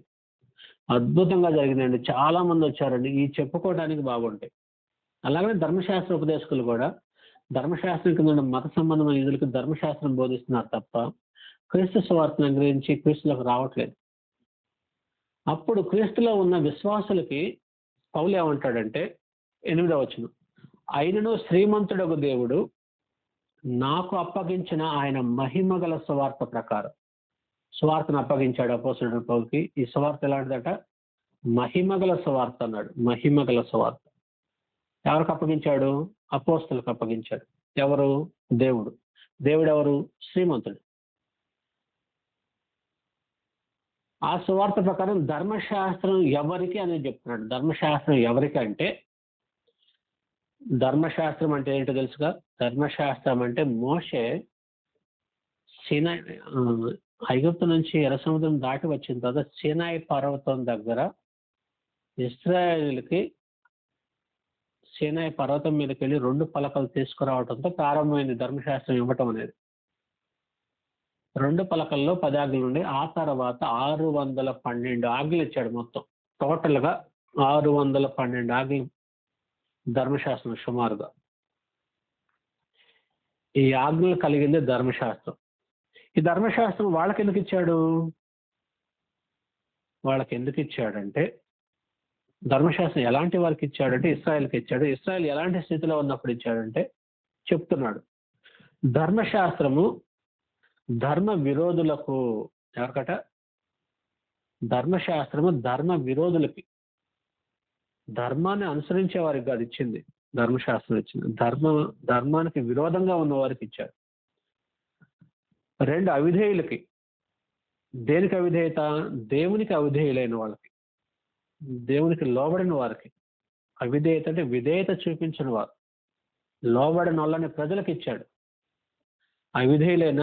అద్భుతంగా జరిగిందండి, చాలా మంది వచ్చారండి, ఈ చెప్పుకోవడానికి బాగుంటాయి. అలాగే ధర్మశాస్త్ర ఉపదేశకులు కూడా ధర్మశాస్త్రం కింద ఉన్న మత సంబంధమైన యూదులకు ధర్మశాస్త్రం బోధిస్తున్నారు తప్ప క్రీస్తు సువార్తను గ్రహించి క్రీస్తులకు రావట్లేదు. అప్పుడు క్రీస్తులో ఉన్న విశ్వాసులకి పౌలు ఏమంటాడంటే 8వ వచనం, ఆయనను శ్రీమంతుడగు దేవుడు నాకు అప్పగించిన ఆయన మహిమగల సువార్త ప్రకారం. సువార్తను అప్పగించాడు అపోస్తలుడైన పౌలుకి. ఈ సువార్త ఎలాంటిదట? మహిమగల సువార్త అన్నాడు. మహిమగల సువార్త ఎవరికి అప్పగించాడు? అపోస్తలులకు అప్పగించాడు. ఎవరు? దేవుడు. దేవుడు ఎవరు? శ్రీమంతుడు. ఆ సువార్త ప్రకారం ధర్మశాస్త్రం ఎవరికి అనేది చెప్తున్నాడు. ధర్మశాస్త్రం ఎవరికి అంటే, ధర్మశాస్త్రం అంటే ఏంటో తెలుసుగా? ధర్మశాస్త్రం అంటే మోషే ఐగుప్తు నుంచి ఎర్ర సముద్రం దాటి వచ్చిన తర్వాత సీనాయి పర్వతం దగ్గర ఇశ్రాయేలుకి సీనాయి పర్వతం మీదకి వెళ్ళి 2 పలకలు తీసుకురావడంతో ప్రారంభమైంది ధర్మశాస్త్రం ఇవ్వటం అనేది. 2 పలకల్లో 10 ఆజ్ఞలు ఉండి, ఆ తర్వాత 612 ఆజ్ఞలు ఇచ్చాడు. మొత్తం టోటల్గా 612 ఆజ్ఞలు ధర్మశాస్త్రం సుమారుగా. ఈ ఆజ్ఞలు కలిగింది ధర్మశాస్త్రం. ఈ ధర్మశాస్త్రం వాళ్ళకి ఎందుకు ఇచ్చాడు? వాళ్ళకి ఎందుకు ఇచ్చాడంటే, ధర్మశాస్త్రం ఎలాంటి వారికి ఇచ్చాడంటే ఇశ్రాయేలుకి ఇచ్చాడు. ఇశ్రాయేలు ఎలాంటి స్థితిలో ఉన్నప్పుడు ఇచ్చాడంటే చెప్తున్నాడు, ధర్మశాస్త్రము ధర్మ విరోధులకు. ఎవరికట? ధర్మశాస్త్రము ధర్మ విరోధులకి, ధర్మాన్ని అనుసరించే వారికి కాదు ఇచ్చింది. ధర్మశాస్త్రం ఇచ్చింది ధర్మానికి విరోధంగా ఉన్న వారికి ఇచ్చాడు. 2 అవిధేయులకి. దేనికి అవిధేయత? దేవునికి అవిధేయులైన వాళ్ళకి, దేవునికి లోబడిన వారికి. అవిధేయత అంటే విధేయత చూపించిన వారు, లోబడిన వాళ్ళని ప్రజలకు ఇచ్చాడు. అవిధేయులైన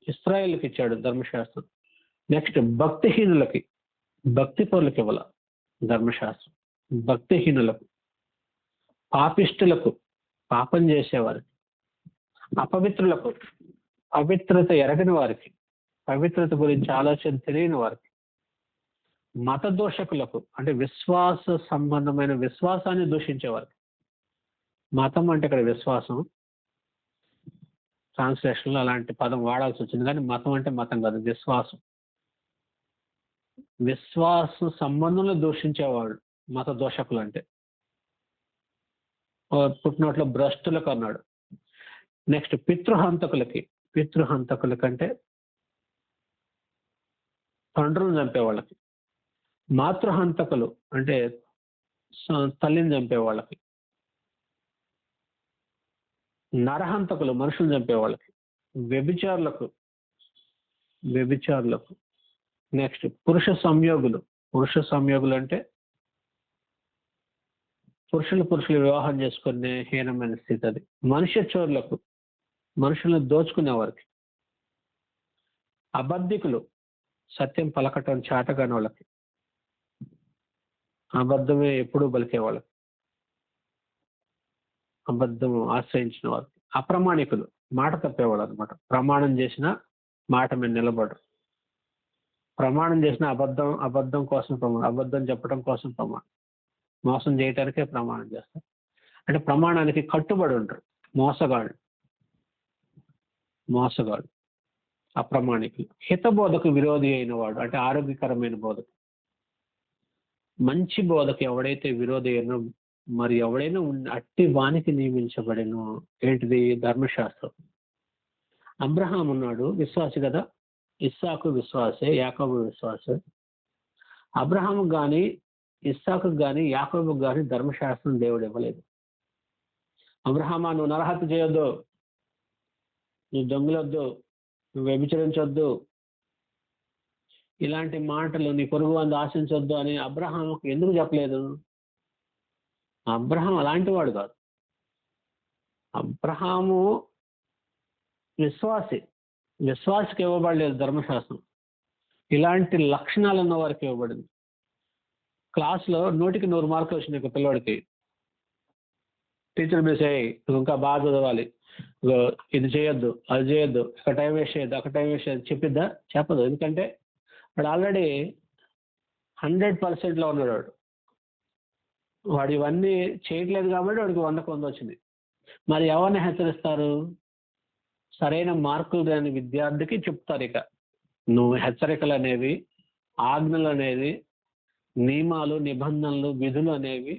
ఇశ్రాయేలుకి ఇచ్చాడు ధర్మశాస్త్రం. నెక్స్ట్ భక్తిహీనులకి, భక్తి పరులకు ఇవ్వాల ధర్మశాస్త్రం. భక్తిహీనులకు, పాపిష్టులకు, పాపం చేసేవారికి, అపవిత్రులకు, పవిత్రత ఎరగని వారికి, పవిత్రత గురించి ఆలోచన తెలియని వారికి, మత దోషకులకు అంటే విశ్వాస సంబంధమైన విశ్వాసాన్ని దూషించేవారికి. మతం అంటే ఇక్కడ విశ్వాసం, ట్రాన్స్లేషన్లో అలాంటి పదం వాడాల్సి వచ్చింది, కానీ మతం అంటే మతం కాదు, విశ్వాసం. విశ్వాస సంబంధంలో దూషించేవాళ్ళు మత దోషకులు అంటే. పుట్టినోట్లో భ్రష్టులకు అన్నాడు. నెక్స్ట్ పితృహంతకులకి, పితృహంతకులకంటే తండ్రులను చంపే వాళ్ళకి. మాతృహంతకులు అంటే తల్లిని చంపే వాళ్ళకి. నరహంతకులు మనుషులు చంపే వాళ్ళకి. వ్యభిచారులకు, వ్యభిచారులకు. నెక్స్ట్ పురుష సంయోగులు, పురుష సంయోగులు అంటే పురుషులు వివాహం చేసుకునే హీనమైన స్థితి అది. మనుష్య చోరులకు, మనుషులను దోచుకునే వారికి. అబద్ధికులు, సత్యం పలకటం చాటగాని వాళ్ళకి, అబద్ధమే ఎప్పుడూ పలికే వాళ్ళకి, అబద్ధం ఆశ్రయించిన వారికి. అప్రమాణికులు, మాట తప్పేవాళ్ళు అనమాట. ప్రమాణం చేసిన మాట మీద నిలబడరు. ప్రమాణం చేసిన అబద్ధం కోసం ప్రమాణం, అబద్ధం చెప్పడం కోసం ప్రమాణం, మోసం చేయటానికే ప్రమాణం చేస్తారు. అంటే ప్రమాణానికి కట్టుబడి ఉంటారు. మోసగాళ్ళు, మోసగాళ్ళు, అప్రమాణికులు. హితబోధకు విరోధి అయిన వాడు అంటే ఆరోగ్యకరమైన బోధకు, మంచి బోధకు ఎవడైతే విరోధి అయినో మరి ఎవడైనా అట్టి వానికి నియమించబడినో ఏంటిది? ధర్మశాస్త్రం. అబ్రహాం ఉన్నాడు, విశ్వాసి కదా. ఇస్సాకు విశ్వాసే, యాకోబు విశ్వాసే. అబ్రహాము కానీ, ఇస్సాకు కానీ, యాకోబు కానీ ధర్మశాస్త్రం దేవుడు ఇవ్వలేదు. అబ్రహామా, నువ్వు నరహత్య చేయొద్దు, నువ్వు దొంగలొద్దు, నువ్వు వ్యభిచరించొద్దు, ఇలాంటి మాటలు, నీ పొరుగు వారిని ఆశించొద్దు అని అబ్రహాముకు ఎందుకు చెప్పలేదు? అబ్రహాం అలాంటి వాడు కాదు. అబ్రహాము విశ్వాసికి ఇవ్వబడలేదు ధర్మశాస్త్రం. ఇలాంటి లక్షణాలు ఉన్న వారికి ఇవ్వబడింది. క్లాస్లో 100కి 100 మార్కులు వచ్చినాయి ఒక పిల్లవాడికి. టీచర్ మిస్ అయ్యి నువ్వు ఇంకా బాగా చదవాలి, ఇది చేయొద్దు, అది చేయొద్దు, ఇక్కడ టైం వేస్ట్ చేయొద్దు, అక్కడ టైం వేస్ట్ చేయొద్దు చెప్పిద్దా? చెప్పదు. ఎందుకంటే వాడు ఆల్రెడీ 100%లో ఉన్నాడు. వాడు ఇవన్నీ చేయట్లేదు కాబట్టి వాడికి 100కు 100 వచ్చింది. మరి ఎవరిని హెచ్చరిస్తారు? సరైన మార్కులు లేని విద్యార్థికి చెప్తారు. ఇక నువ్వు హెచ్చరికలు అనేవి, ఆజ్ఞలు అనేవి, నియమాలు, నిబంధనలు, విధులు అనేవి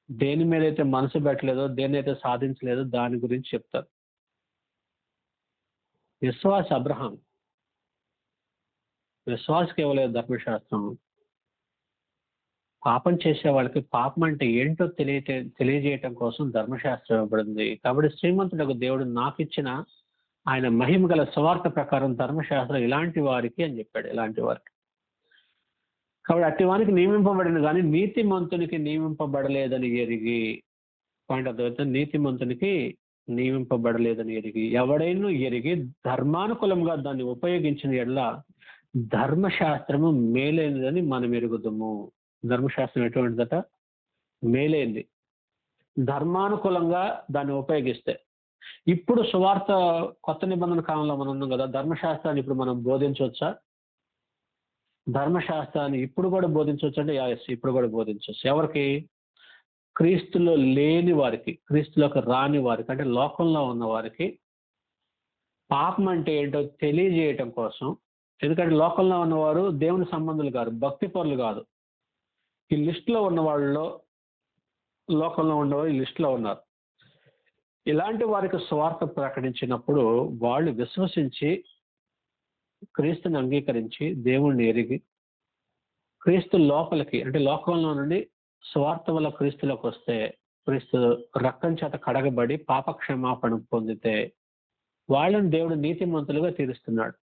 దేని మీద అయితే మనసు పెట్టలేదో, దేన్నైతే సాధించలేదో దాని గురించి చెప్తారు. అబ్రహాం విశ్వాసకి ఇవ్వలేదు ధర్మశాస్త్రం. పాపం చేసే వాళ్ళకి పాపం అంటే ఏంటో తెలియజేయటం కోసం ధర్మశాస్త్రం ఇవ్వబడింది. కాబట్టి శ్రీమంతుడకు దేవుడు నాకు ఇచ్చిన ఆయన మహిమ గల సువార్త ప్రకారం ధర్మశాస్త్రం ఇలాంటి వారికి అని చెప్పాడు. ఇలాంటి వారికి కాబట్టి అట్టి వానికి నియమింపబడింది, కానీ నీతిమంతునికి నియమింపబడలేదని ఎరిగి. పాయింట్ అర్థమవుతుంది. నీతిమంతునికి నియమింపబడలేదని ఎరిగి, ఎవడైనా ఎరిగి ధర్మానుకూలంగా దాన్ని ఉపయోగించిన ఎడల ధర్మశాస్త్రము మేలైనదని మనం ఎరుగుదము. ధర్మశాస్త్రం ఎటువంటిదట? మేలైంది. ధర్మానుకూలంగా దాన్ని ఉపయోగిస్తే. ఇప్పుడు సువార్త కొత్త నిబంధన కాలంలో మనం ఉన్నాం కదా, ధర్మశాస్త్రాన్ని ఇప్పుడు మనం బోధించవచ్చా? ధర్మశాస్త్రాన్ని ఇప్పుడు కూడా బోధించవచ్చు అంటే ఇప్పుడు కూడా బోధించవచ్చు. ఎవరికి? క్రీస్తులో లేని వారికి, క్రీస్తులోకి రాని వారికి, అంటే లోకంలో ఉన్న వారికి పాపం అంటే ఏంటో తెలియజేయటం కోసం. ఎందుకంటే లోకంలో ఉన్నవారు దేవుని సంబంధులు కాదు, భక్తి పరులు కాదు. ఈ లిస్టులో ఉన్న వాళ్ళలో లోకంలో ఉన్నవారు ఈ లిస్టులో ఉన్నారు. ఇలాంటి వారికి స్వార్థ ప్రకటించినప్పుడు వాళ్ళు విశ్వసించి క్రీస్తుని అంగీకరించి దేవుణ్ణి ఎరిగి క్రీస్తు లోపలికి, అంటే లోకంలో నుండి స్వార్థ వల్ల క్రీస్తులోకి వస్తే, క్రీస్తు రక్తం చేత కడగబడి పాపక్షమాపణ పొందితే వాళ్ళని దేవుడు నీతిమంతులుగా తీరుస్తున్నాడు.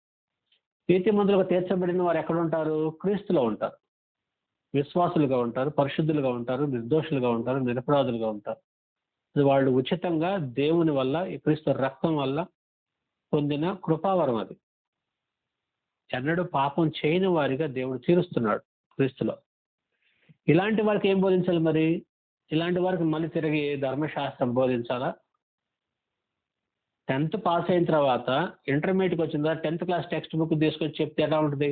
నీతిమంతులుగా తీర్చబడిన వారు ఎక్కడ ఉంటారు? క్రీస్తులో ఉంటారు. విశ్వాసులుగా ఉంటారు, పరిశుద్ధులుగా ఉంటారు, నిర్దోషులుగా ఉంటారు, నిరపరాధులుగా ఉంటారు. వాళ్ళు ఉచితంగా దేవుని వల్ల, క్రీస్తు రక్తం వల్ల పొందిన కృపావరం అది. ఎన్నడూ పాపం చేయని వారిగా దేవుడు తీరుస్తున్నాడు క్రీస్తులో. ఇలాంటి వారికి ఏం బోధించాలి మరి? ఇలాంటి వారికి మళ్ళీ తిరిగి ధర్మశాస్త్రం బోధించాలా? 10th పాస్ అయిన తర్వాత ఇంటర్మీడియట్కి వచ్చిన తర్వాత 10th క్లాస్ టెక్స్ట్ బుక్ తీసుకొచ్చి చెప్తే ఎలా ఉంటుంది?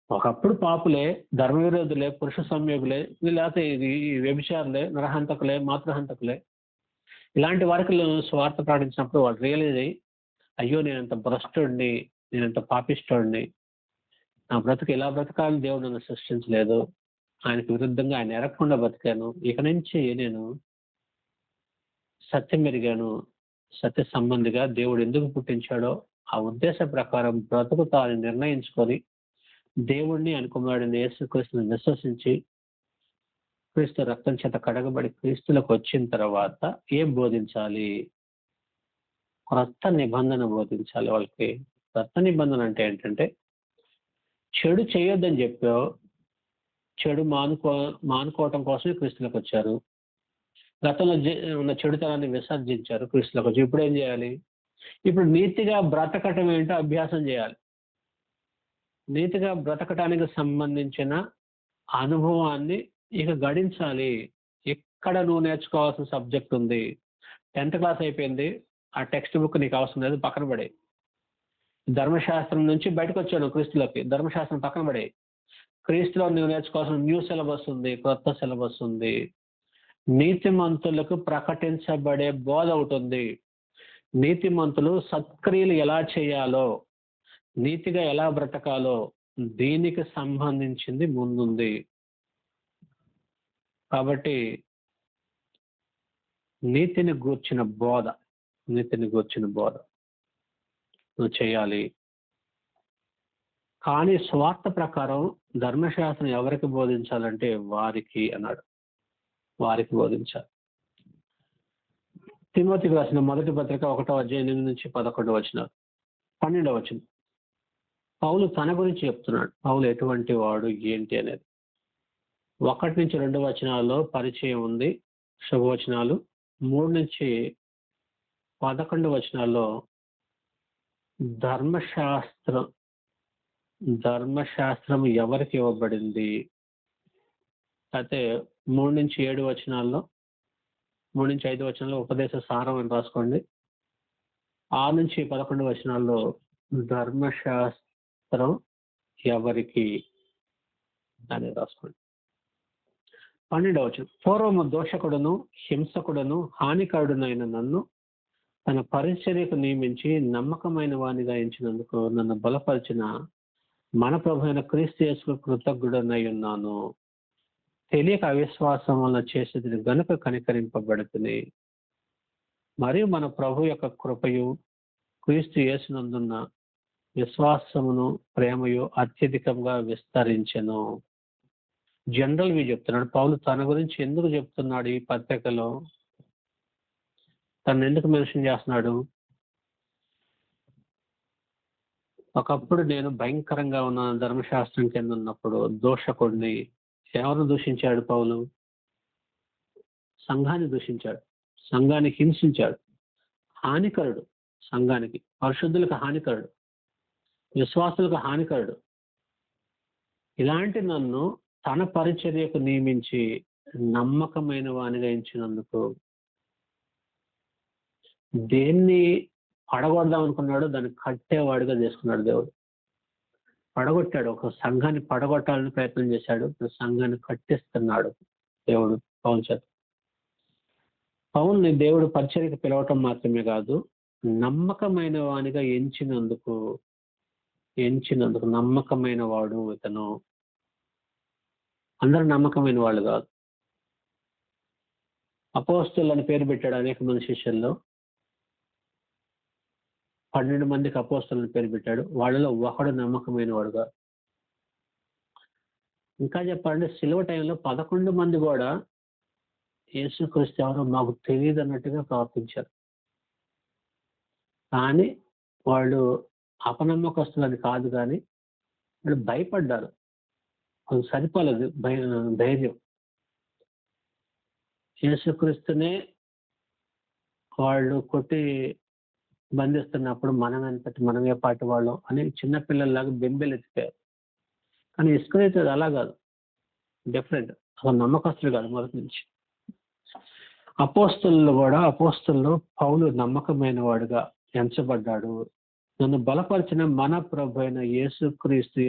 ఒకప్పుడు పాపులే, ధర్మవిరోధులే, పురుష సంయోగులే, లేకపోతే ఇది వ్యభిచారులే, నరహంతకులే, మాతృహంతకులే, ఇలాంటి వారికి స్వార్థ ప్రకటించినప్పుడు వాళ్ళు రియలైజ్ అయ్యి, అయ్యో నేనంత భ్రష్టుడిని, నేనంత పాపిష్టుడిని, నా బ్రతుకు ఇలా బ్రతకాలని దేవుడు నన్ను సృష్టించలేదు, ఆయనకు విరుద్ధంగా ఆయన ఎరగకుండా బతికాను, ఇక నుంచి నేను సత్యం మెరిగాను, సత్య సంబంధిగా దేవుడు ఎందుకు పుట్టించాడో ఆ ఉద్దేశ ప్రకారం బ్రతుకుతానని నిర్ణయించుకొని దేవుణ్ణి అనుకున్నాడని యేసుక్రీస్తుని విశ్వసించి క్రీస్తు రక్తం చేత కడగబడి క్రీస్తులకు వచ్చిన తర్వాత ఏం బోధించాలి? క్రొత్త నిబంధన బోధించాలి వాళ్ళకి. క్రొత్త నిబంధన అంటే ఏంటంటే, చెడు చేయొద్దని చెప్పావు, చెడు మానుకోవటం కోసమే క్రీస్తులకు వచ్చారు. గతంలో ఉన్న చెడుతనాన్ని విసర్జించారు, క్రీస్తులకు వచ్చి. ఇప్పుడు ఏం చేయాలి? ఇప్పుడు నీతిగా బ్రతకటం ఏంటో అభ్యాసం చేయాలి. నీతిగా బ్రతకటానికి సంబంధించిన అనుభవాన్ని ఇక గడించాలి. ఇక్కడ నువ్వు నేర్చుకోవాల్సిన సబ్జెక్ట్ ఉంది. 10th క్లాస్ అయిపోయింది, ఆ టెక్స్ట్ బుక్ నీకు అవసరం లేదు, పక్కన పడే. ధర్మశాస్త్రం నుంచి బయటకు వచ్చాను క్రీస్తులోకి, ధర్మశాస్త్రం పక్కన పడే. క్రీస్తులో నువ్వు నేర్చుకోవాల్సిన న్యూ సిలబస్ ఉంది, కొత్త సిలబస్ ఉంది. నీతిమంతులకు ప్రకటించబడే బోధ ఒకటి ఉంది. నీతిమంతులు సత్క్రియలు ఎలా చేయాలో, నీతిగా ఎలా బ్రతకాలో దీనికి సంబంధించింది ముందుంది. కాబట్టి నీతిని గూర్చిన బోధ నువ్వు చేయాలి. కానీ స్వార్థ ప్రకారం ధర్మశాస్త్రం ఎవరికి బోధించాలంటే వారికి అన్నాడు, వారికి బోధించాలి. తిమోతికి రాసిన మొదటి పత్రిక 1వ అధ్యాయం 8 నుంచి 11 వచనాలు, 12వ వచనం. పౌలు తన గురించి చెప్తున్నాడు, పౌలు ఎటువంటి వాడు ఏంటి అనేది. 1 నుంచి 2 వచనాల్లో పరిచయం ఉంది, శుభవచనాలు. 3 నుంచి 11 వచనాల్లో ధర్మశాస్త్రం ఎవరికి ఇవ్వబడింది. అయితే 3 నుంచి 7 వచనాల్లో, 3 నుంచి 5 వచనాల్లో ఉపదేశ సారం అని రాసుకోండి. 6 నుంచి 11 వచనాల్లో ధర్మశాస్త్రం ఎవరికి అని రాసుకోండి. 12వ వచనం. పూర్వము దోషకుడును, హింసకుడును, హానికరుడునైన నన్ను తన పరిచర్యకు నియమించి నమ్మకమైన వానిగా ఎంచినందుకు నన్ను బలపరిచిన మన ప్రభు అయిన క్రీస్తు యేసుకు కృతజ్ఞుడనై ఉన్నాను. తెలియక అవిశ్వాసం వల్ల చేసేది గనుక కనికరింపబడుతుంది. మరియు మన ప్రభు యొక్క కృపయు క్రీస్తు యేసునందున్న విశ్వాసమును ప్రేమయు అత్యధికంగా విస్తరించెను. జనరల్ వి చెప్తున్నాడు పౌలు. తన గురించి ఎందుకు చెప్తున్నాడు ఈ పత్రికలో, తను ఎందుకు మెన్షన్ చేస్తున్నాడు? ఒకప్పుడు నేను భయంకరంగా ఉన్న ధర్మశాస్త్రం కింద ఉన్నప్పుడు దోషకుడిని. ఎవరు దూషించాడు పౌలు? సంఘాన్ని దూషించాడు, సంఘాన్ని హింసించాడు, హానికరుడు, సంఘానికి, పరిశుద్ధులకు హానికరుడు, విశ్వాసులకు హానికరుడు. ఇలాంటి నన్ను తన పరిచర్యకు నియమించి నమ్మకమైన వానిగా ఎంచినందుకు, దేన్ని పడగొడదాం అనుకున్నాడో దాన్ని కట్టేవాడిగా చేసుకున్నాడు దేవుడు. పడగొట్టాడు, ఒక సంఘాన్ని పడగొట్టాలని ప్రయత్నం చేశాడు, సంఘాన్ని కట్టిస్తున్నాడు దేవుడు పౌలు చేత. పౌల్ని దేవుడు పరిచర్యకు పిలవటం మాత్రమే కాదు, నమ్మకమైన వానిగా ఎంచినందుకు నమ్మకమైన వాడు ఇతను. అందరూ నమ్మకమైన వాళ్ళు కాదు. అపోస్తలులు అని పేరు పెట్టాడు అనేక మంది శిష్యుల్లో. 12 మందికి అపోస్తలుని పేరు పెట్టాడు, వాళ్ళలో ఒకడు నమ్మకమైన వాడుగా. ఇంకా చెప్పాలంటే సిలువ టైంలో 11 మంది కూడా యేసుక్రీస్తు ఎవరో మాకు తెలియదు అన్నట్టుగా ప్రవర్తించారు. కానీ వాళ్ళు అపనమ్మకస్తులని కాదు, కానీ వాళ్ళు భయపడ్డారు. అది సరిపోలేదు ధైర్యం. యేసుక్రీస్తునే వాళ్ళు కొట్టి బంధిస్తున్నప్పుడు మనమే పాటి వాళ్ళం అని చిన్నపిల్లల్లాగా బెంబెలెత్తిపోయారు. కానీ ఇస్కరియోతు అలా కాదు, డిఫరెంట్. అసలు నమ్మకస్తులు కాదు మొదటి నుంచి. అపోస్తలులో పౌలు నమ్మకమైన వాడుగా ఎంచబడ్డాడు. నన్ను బలపరిచిన మన ప్రభు అయిన క్రీస్తు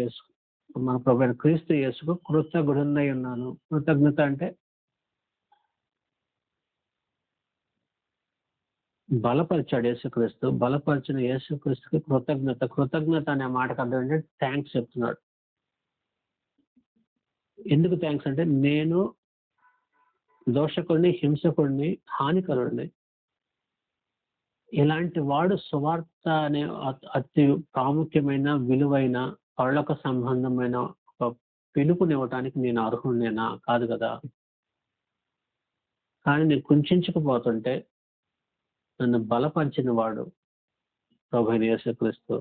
యేసుకు కృతజ్ఞుడనై ఉన్నాను. కృతజ్ఞత అంటే బలపరిచాడు యేసుక్రీస్తు. బలపరిచిన యేసుక్రీస్తుకి కృతజ్ఞత. కృతజ్ఞత అనే మాటకు అర్థం ఏంటంటే థ్యాంక్స్ చెప్తున్నాడు. ఎందుకు థ్యాంక్స్ అంటే నేను దోషకుడిని, హింసకుడిని, హానికరుడిని. ఇలాంటి వాడు సువార్త అనే అతి ప్రాముఖ్యమైన, విలువైన, పరలోక సంబంధమైన ఒక పిలుపునివ్వటానికి నేను అర్హుడినేనా? కాదు కదా. కానీ నేను కుంచుకుపోతుంటే నన్ను బలపరిచిన వాడు ప్రభువైన యేసుక్రీస్తు.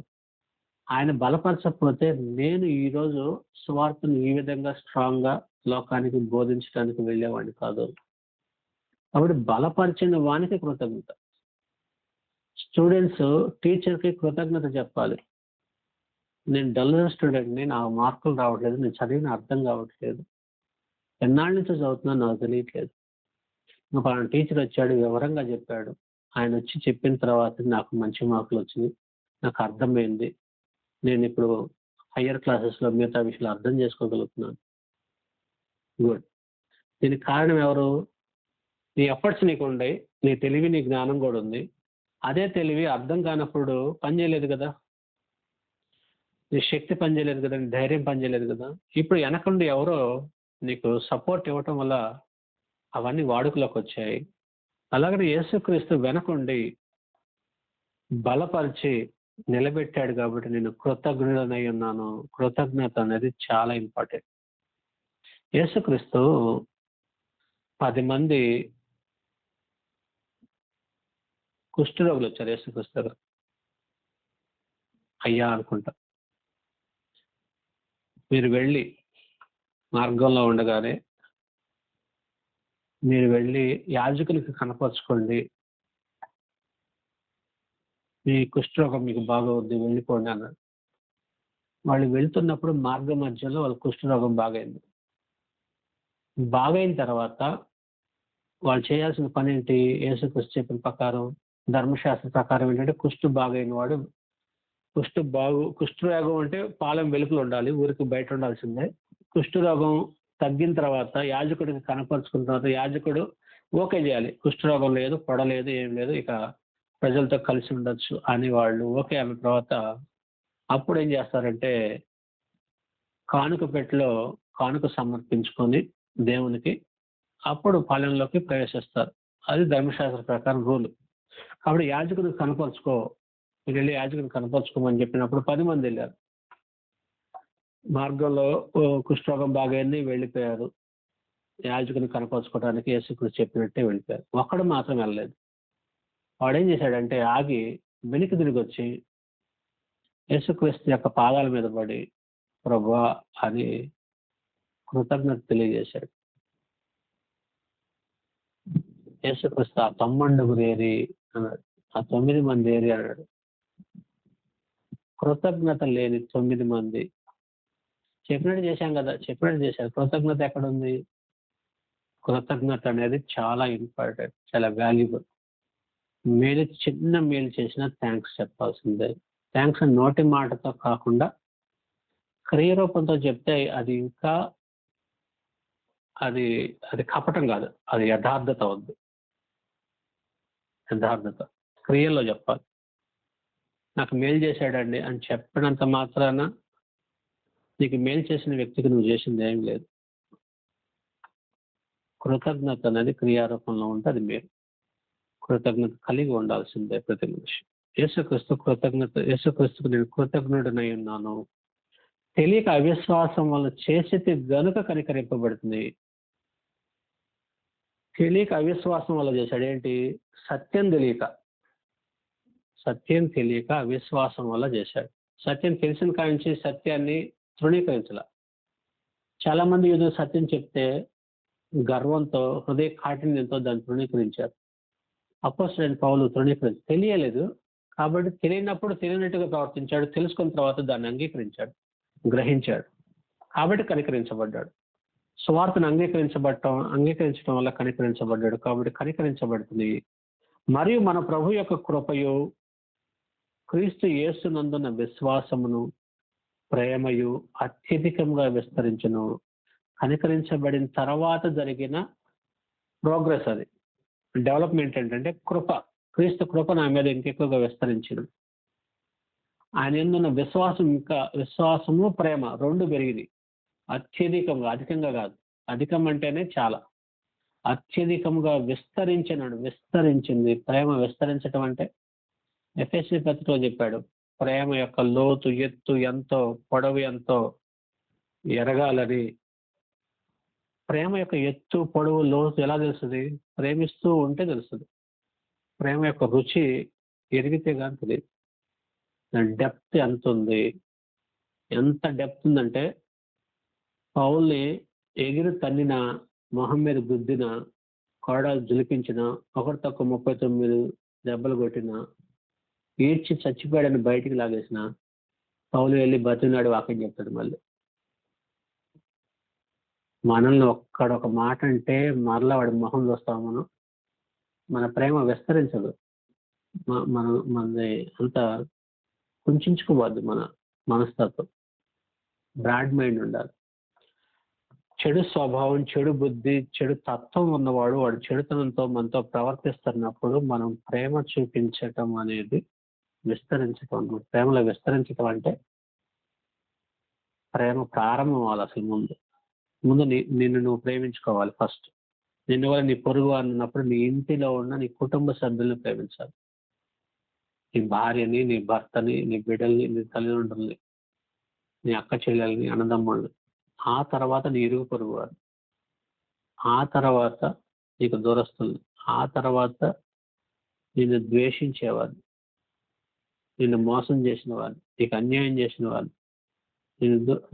ఆయన బలపరచకపోతే నేను ఈరోజు సువార్తను ఈ విధంగా స్ట్రాంగ్ గా లోకానికి బోధించడానికి వెళ్ళేవాడిని కాదు. కాబట్టి బలపరిచిన వానికి కృతజ్ఞత. స్టూడెంట్స్ టీచర్కి కృతజ్ఞత చెప్పాలి. నేను డల్ స్టూడెంట్ని, నాకు మార్కులు రావట్లేదు, నేను చదివిన అర్థం కావట్లేదు, ఎన్నాళ్ళ నుంచి చదువుతున్నాను నాకు తెలియట్లేదు. పలానా టీచర్ వచ్చాడు, వివరంగా చెప్పాడు, ఆయన వచ్చి చెప్పిన తర్వాత నాకు మంచి మార్కులు వచ్చినాయి, నాకు అర్థమైంది, నేను ఇప్పుడు హయ్యర్ క్లాసెస్లో మిగతా విషయాలు అర్థం చేసుకోగలుగుతున్నాను. గుడ్. దీనికి కారణం ఎవరు? నీ ఎఫర్ట్స్ నీకు ఉన్నాయి, నీ తెలివి, నీ జ్ఞానం కూడా ఉంది. అదే తెలివి అర్థం కానప్పుడు పనిచేయలేదు కదా, నీ శక్తి పనిచేయలేదు కదా, నీ ధైర్యం పనిచేయలేదు కదా. ఇప్పుడు వెనకుండి ఎవరో నీకు సపోర్ట్ ఇవ్వటం వల్ల అవన్నీ వాడుకలోకి వచ్చాయి. అలాగనే యేసుక్రీస్తు వెనకుండి బలపరిచి నిలబెట్టాడు కాబట్టి నేను కృతజ్ఞుడనై ఉన్నాను. కృతజ్ఞత అనేది చాలా ఇంపార్టెంట్. యేసుక్రీస్తు 10 మంది కుష్ఠరోగులు వచ్చారు యేసుక్రీస్తు దగ్గర. అయ్యా అనుకుంటా, మీరు వెళ్ళి మార్గంలో ఉండగానే మీరు వెళ్ళి యాజకునికి కనపరుచుకోండి, మీ కుష్ఠరోగం మీకు బాగవుద్ది, వెళ్ళిపోండి అన్నాడు. వాళ్ళు వెళ్తున్నప్పుడు మార్గ మధ్యలో వాళ్ళ కుష్ఠరోగం బాగైంది. బాగైన తర్వాత వాళ్ళు చేయాల్సిన పని ఏంటి? యేసుక్రీస్తు చెప్పిన ప్రకారం, ధర్మశాస్త్ర ప్రకారం ఏంటంటే బాగైన వాడు కుష్ఠరోగం అంటే పాలెం వెలుపల ఉండాలి, ఊరికి బయట ఉండాల్సిందే. కుష్ఠరోగం తగ్గిన తర్వాత యాజకుడికి కనపరుచుకున్న తర్వాత యాజకుడు ఓకే చేయాలి, కుష్ఠరోగం లేదు, పొడలేదు, ఏం లేదు, ఇక ప్రజలతో కలిసి ఉండొచ్చు అని వాళ్ళు ఓకే అన్న తర్వాత అప్పుడు ఏం చేస్తారంటే కానుక పెట్టెలో కానుక సమర్పించుకొని దేవునికి అప్పుడు పాలెంలోకి ప్రవేశిస్తారు. అది ధర్మశాస్త్ర ప్రకారం రూలు. కాబట్టి యాజకుడికి కనపరుచుకో, మీరు వెళ్ళి యాజకుడిని కనపరుచుకోమని చెప్పినప్పుడు 10 మంది వెళ్ళారు. మార్గంలో కుష్ఠరోగం బాగైంది, వెళ్ళిపోయారు. యాజకుని కనపరుచుకోవడానికి యేసుక్రీస్తు చెప్పినట్టే వెళ్ళిపోయారు. ఒక్కడు మాత్రం వెళ్ళలేదు. వాడేం చేశాడంటే ఆగి వెనక్కి తిరిగి వచ్చి యేసుక్రీస్తు యొక్క పాదాల మీద పడి ప్రభువా అని కృతజ్ఞత తెలియజేశాడు. యేసుక్రీస్తు ఆ 90 ఏరి అన్నాడు, ఆ 9 మంది ఏరి అన్నాడు. కృతజ్ఞత లేని 9 మంది. చెప్పినట్టు చేశాం కదా, చెప్పినట్టు చేశారు, కృతజ్ఞత ఎక్కడుంది? కృతజ్ఞత అనేది చాలా ఇంపార్టెంట్, చాలా వాల్యుబుల్. చిన్న మేలు చేసినా థ్యాంక్స్ చెప్పాల్సిందే. థ్యాంక్స్ నోటి మాటతో కాకుండా క్రియరూపంతో చెప్తే అది ఇంకా అది కపటం కాదు, అది యథార్థత వద్దు. యథార్థత క్రియల్లో చెప్పాలి. నాకు మేలు చేశాడండి అని చెప్పినంత మాత్రాన నీకు మేలు చేసిన వ్యక్తికి నువ్వు చేసింది ఏం లేదు. కృతజ్ఞత అనేది క్రియారూపంలో ఉంటే అది మేలు. కృతజ్ఞత కలిగి ఉండాల్సిందే ప్రతి మనిషి. యేసుక్రీస్తుకు నేను కృతజ్ఞుడనై ఉన్నాను. తెలియక అవిశ్వాసం వల్ల చేసేది గనుక కనికరింపబడుతుంది. తెలియక అవిశ్వాసం వల్ల చేశాడు. ఏంటి? సత్యం తెలియక అవిశ్వాసం వల్ల చేశాడు. సత్యం తెలిసిన కాంచి సత్యాన్ని తృణీకరించాల. చాలా మంది ఏదో సత్యం చెప్తే గర్వంతో, హృదయ కాఠిన్యంతో దాన్ని తృణీకరించారు. అపోస్తలుడైన పౌలు తెలియలేదు కాబట్టి తెలియనప్పుడు తెలియనట్టుగా ప్రవర్తించాడు. తెలుసుకున్న తర్వాత దాన్ని అంగీకరించాడు, గ్రహించాడు, కాబట్టి కనికరించబడ్డాడు. సువార్తను అంగీకరించడం వల్ల కనికరించబడ్డాడు కాబట్టి కనికరించబడుతుంది. మరియు మన ప్రభు యొక్క కృపయు క్రీస్తు యేసునందున్న విశ్వాసమును ప్రేమయు అత్యధికంగా విస్తరించును. కనికరించబడిన తర్వాత జరిగిన ప్రోగ్రెస్ అది. డెవలప్మెంట్ ఏంటంటే క్రీస్తు కృప నా మీద ఇంకెక్కువగా విస్తరించింది. ఆయన ఎందున్న విశ్వాసము ప్రేమ రెండు పెరిగింది. అధికంగా కాదు. అధికం అంటేనే చాలా. అత్యధికంగా విస్తరించింది. ప్రేమ విస్తరించటం అంటే ఎఫెసీ పత్రికలో చెప్పాడు, ప్రేమ యొక్క లోతు ఎత్తు ఎంతో, పొడవు ఎంతో ఎరగాలని. ప్రేమ యొక్క ఎత్తు పొడవు లోతు ఎలా తెలుస్తుంది? ప్రేమిస్తూ ఉంటే తెలుస్తుంది. ప్రేమ యొక్క రుచి ఎరిగితే కానీ తెలియదు. దాని డెప్త్ ఎంత ఉంది, ఎంత డెప్త్ ఉందంటే పౌల్ని ఎగిరి తన్నిన, మొహం మీద గుద్దిన, కోడాలు జులిపించిన, ఒకటి తక్కువ 39 దెబ్బలు కొట్టిన, ఈడ్చి చచ్చిపోయాడని బయటికి లాగేసిన పౌలు వెళ్ళి బతినాడు వాక్యం చెప్తాడు. మళ్ళీ మనల్ని ఒక్కడొక మాట అంటే మరలా వాడి మొహం చూస్తాం మనం. మన ప్రేమ విస్తరించదు. మనది అంత కుంచుకోవద్దు. మన మనస్తత్వం బ్రాడ్ మైండ్ ఉండాలి. చెడు స్వభావం, చెడు బుద్ధి, చెడు తత్వం ఉన్నవాడు వాడు చెడుతనంతో మనతో ప్రవర్తిస్తున్నప్పుడు మనం ప్రేమ చూపించటం అనేది విస్తరించటం. ప్రేమలో విస్తరించటం అంటే ప్రేమ ప్రారంభం అవ్వాలి. అసలు ముందు నిన్ను నువ్వు ప్రేమించుకోవాలి. ఫస్ట్ నిన్ను వల్ల నీ పొరుగు అన్నప్పుడు నీ ఇంటిలో ఉన్న నీ కుటుంబ సభ్యులను ప్రేమించాలి. నీ భార్యని, నీ భర్తని, నీ బిడ్డల్ని, నీ తల్లిదండ్రుల్ని, నీ అక్క చెల్లెల్ని, అన్నదమ్ముల్ని, ఆ తర్వాత నీ ఇరుగు పొరుగు వారు, ఆ తర్వాత నీకు దూరస్తుల్ని, ఆ తర్వాత నిన్ను ద్వేషించేవారు, నిన్ను మోసం చేసిన వారు, నీకు అన్యాయం చేసిన వారు,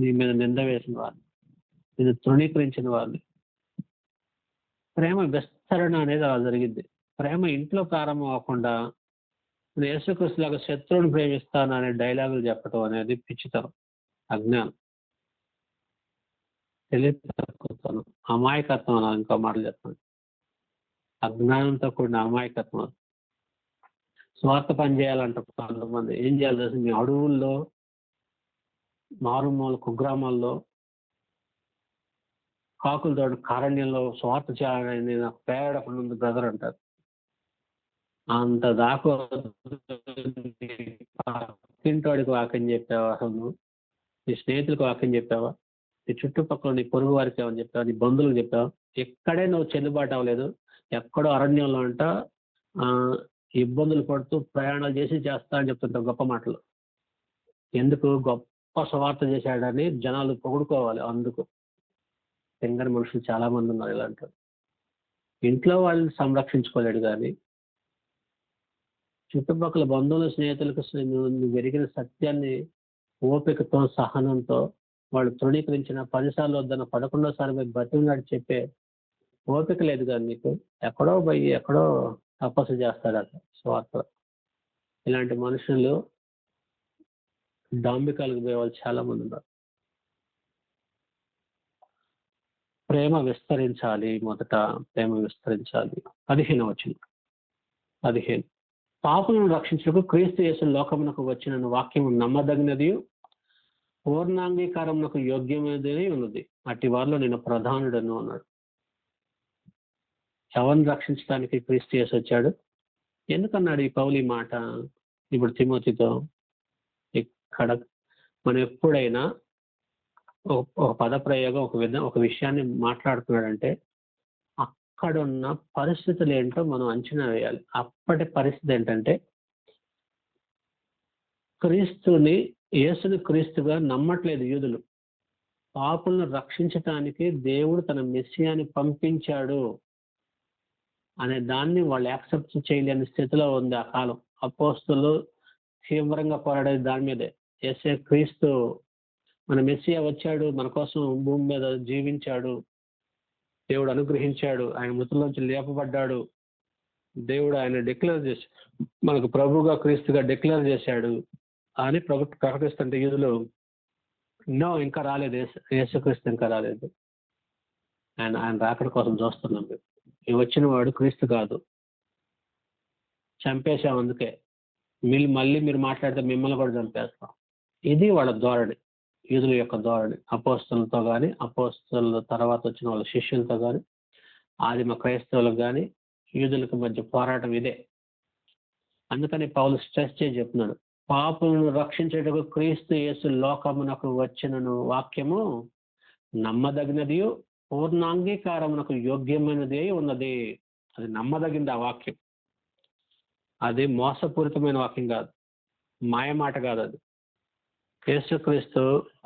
నీ మీద నింద వేసిన వారు, నిన్ను తృణీకరించిన వారిని. ప్రేమ విస్తరణ అనేది అలా జరిగింది. ప్రేమ ఇంట్లో ప్రారంభం అవ్వకుండా నేను యేసుక్రీస్తులాగా శత్రువుని ప్రేమిస్తాను అనే డైలాగులు చెప్పడం అనేది పిచ్చితనం, అజ్ఞానం, తెలియతక్కువతనం, అమాయకత్వం అలా ఇంకో మాటలు చెప్తాను. అజ్ఞానంతో కూడిన అమాయకత్వం. స్వార్థ పని చేయాలంట కొంతమంది. ఏం చేయాలి తెలుసు? మీ అడవుల్లో, మారుమూల కుగ్రామాల్లో, కాకులతో కారణ్యంలో స్వార్థ చేయాలని నాకు పేడకుండా ఉంది బ్రదర్ అంటారు. అంత దాకా ఇంటోడికి వాక్యం చెప్పావా? అసలు నీ స్నేహితులకు వాక్యం చెప్పావా? నీ చుట్టుపక్కల నీ పొరుగు వారికి ఏమని చెప్పావా? నీ బంధువులకు చెప్పావా? ఎక్కడే నువ్వు చెల్లుబాటు అవ్వలేదు. ఎక్కడో అరణ్యంలో అంట ఇబ్బందులు పడుతూ ప్రయాణాలు చేస్తా అని చెప్తుంటావు గొప్ప మాటలు. ఎందుకు? గొప్ప స్వార్థ చేశాడని జనాలు పొగుడుకోవాలి. అందుకు తెంగని మనుషులు చాలా మంది ఉన్నారు ఇలాంటి. ఇంట్లో వాళ్ళని సంరక్షించుకోలేడు కానీ చుట్టుపక్కల బంధువులు, స్నేహితులకు నువ్వు ఎరిగిన సత్యాన్ని ఓపికతో, సహనంతో వాళ్ళు తృణీకరించిన 10 సార్లు వద్దన్న 11వ సారి బతిమలాడి చెప్పే ఓపిక లేదు కానీ నీకు. ఎక్కడో తపస్సు చేస్తాడట స్వార్థ. ఇలాంటి మనుషులు డాంబికాలకు పోయే వాళ్ళు చాలా మంది ఉన్నారు. ప్రేమ విస్తరించాలి. మొదట ప్రేమ విస్తరించాలి. 15వ వచనం. 15 పాపులను రక్షించుటకు క్రీస్తు యేసు లోకమునకు వచ్చిన వాక్యము నమ్మదగినది, పూర్ణాంగీకారమునకు యోగ్యమైనది ఉన్నది. అట్టి వారిలో నేను ప్రధానుడను అన్నాడు. ఎవరిని రక్షించడానికి క్రీస్తు యేసు వచ్చాడు? ఎందుకన్నాడు ఈ పౌలు ఈ మాట ఇప్పుడు తిమోతితో? ఇక్కడ మనం ఎప్పుడైనా ఒక పదప్రయోగం, ఒక విషయాన్ని మాట్లాడుతున్నాడంటే అక్కడున్న పరిస్థితులు ఏంటో మనం అంచనా వేయాలి. అప్పటి పరిస్థితి ఏంటంటే యేసుని క్రీస్తుగా నమ్మట్లేదు యూదులు. పాపులను రక్షించటానికి దేవుడు తన మెస్సియాని పంపించాడు అనే దాన్ని వాళ్ళు యాక్సెప్ట్ చేయలేని స్థితిలో ఉంది ఆ కాలం. అపోస్తలులు తీవ్రంగా పోరాడేది దాని మీదే. యేసే క్రీస్తు మన మెస్సియా వచ్చాడు, మన కోసం భూమి మీద జీవించాడు, దేవుడు అనుగ్రహించాడు, ఆయన మృతుల్లోంచి లేపబడ్డాడు, దేవుడు ఆయన డిక్లేర్ చేసి మనకు ప్రభుగా క్రీస్తుగా డిక్లేర్ చేశాడు అని ప్రకటిస్తుంటే యూదులు నో, ఇంకా రాలేదు, యేసుక్రీస్తు ఇంకా రాలేదు. ఆయన ఆయన రాకడ కోసం చూస్తున్నాం మేము. ఈ వచ్చిన వాడు క్రీస్తు కాదు, చంపేశాం అందుకే. మళ్ళీ మీరు మాట్లాడితే మిమ్మల్ని కూడా చంపేస్తాం. ఇది వాళ్ళ ధోరణి, యూదుల యొక్క ధోరణి. అపోస్తలతో కానీ, అపోస్తల తర్వాత వచ్చిన వాళ్ళ శిష్యులతో కానీ, ఆదిమ క్రైస్తవులకు కానీ యూదులకు మధ్య పోరాటం ఇదే. అందుకని పౌలు స్ట్రెస్ చేసి చెప్తున్నాడు, పాపులను రక్షించేటకు క్రీస్తు యేసు లోకమునకు వచ్చినను వాక్యము నమ్మదగినది, పూర్ణాంగీకారమునకు యోగ్యమైనది అయి ఉన్నది. అది నమ్మదగింది ఆ వాక్యం. అది మోసపూరితమైన వాక్యం కాదు, మాయమాట కాదు. అది యేసుక్రీస్తు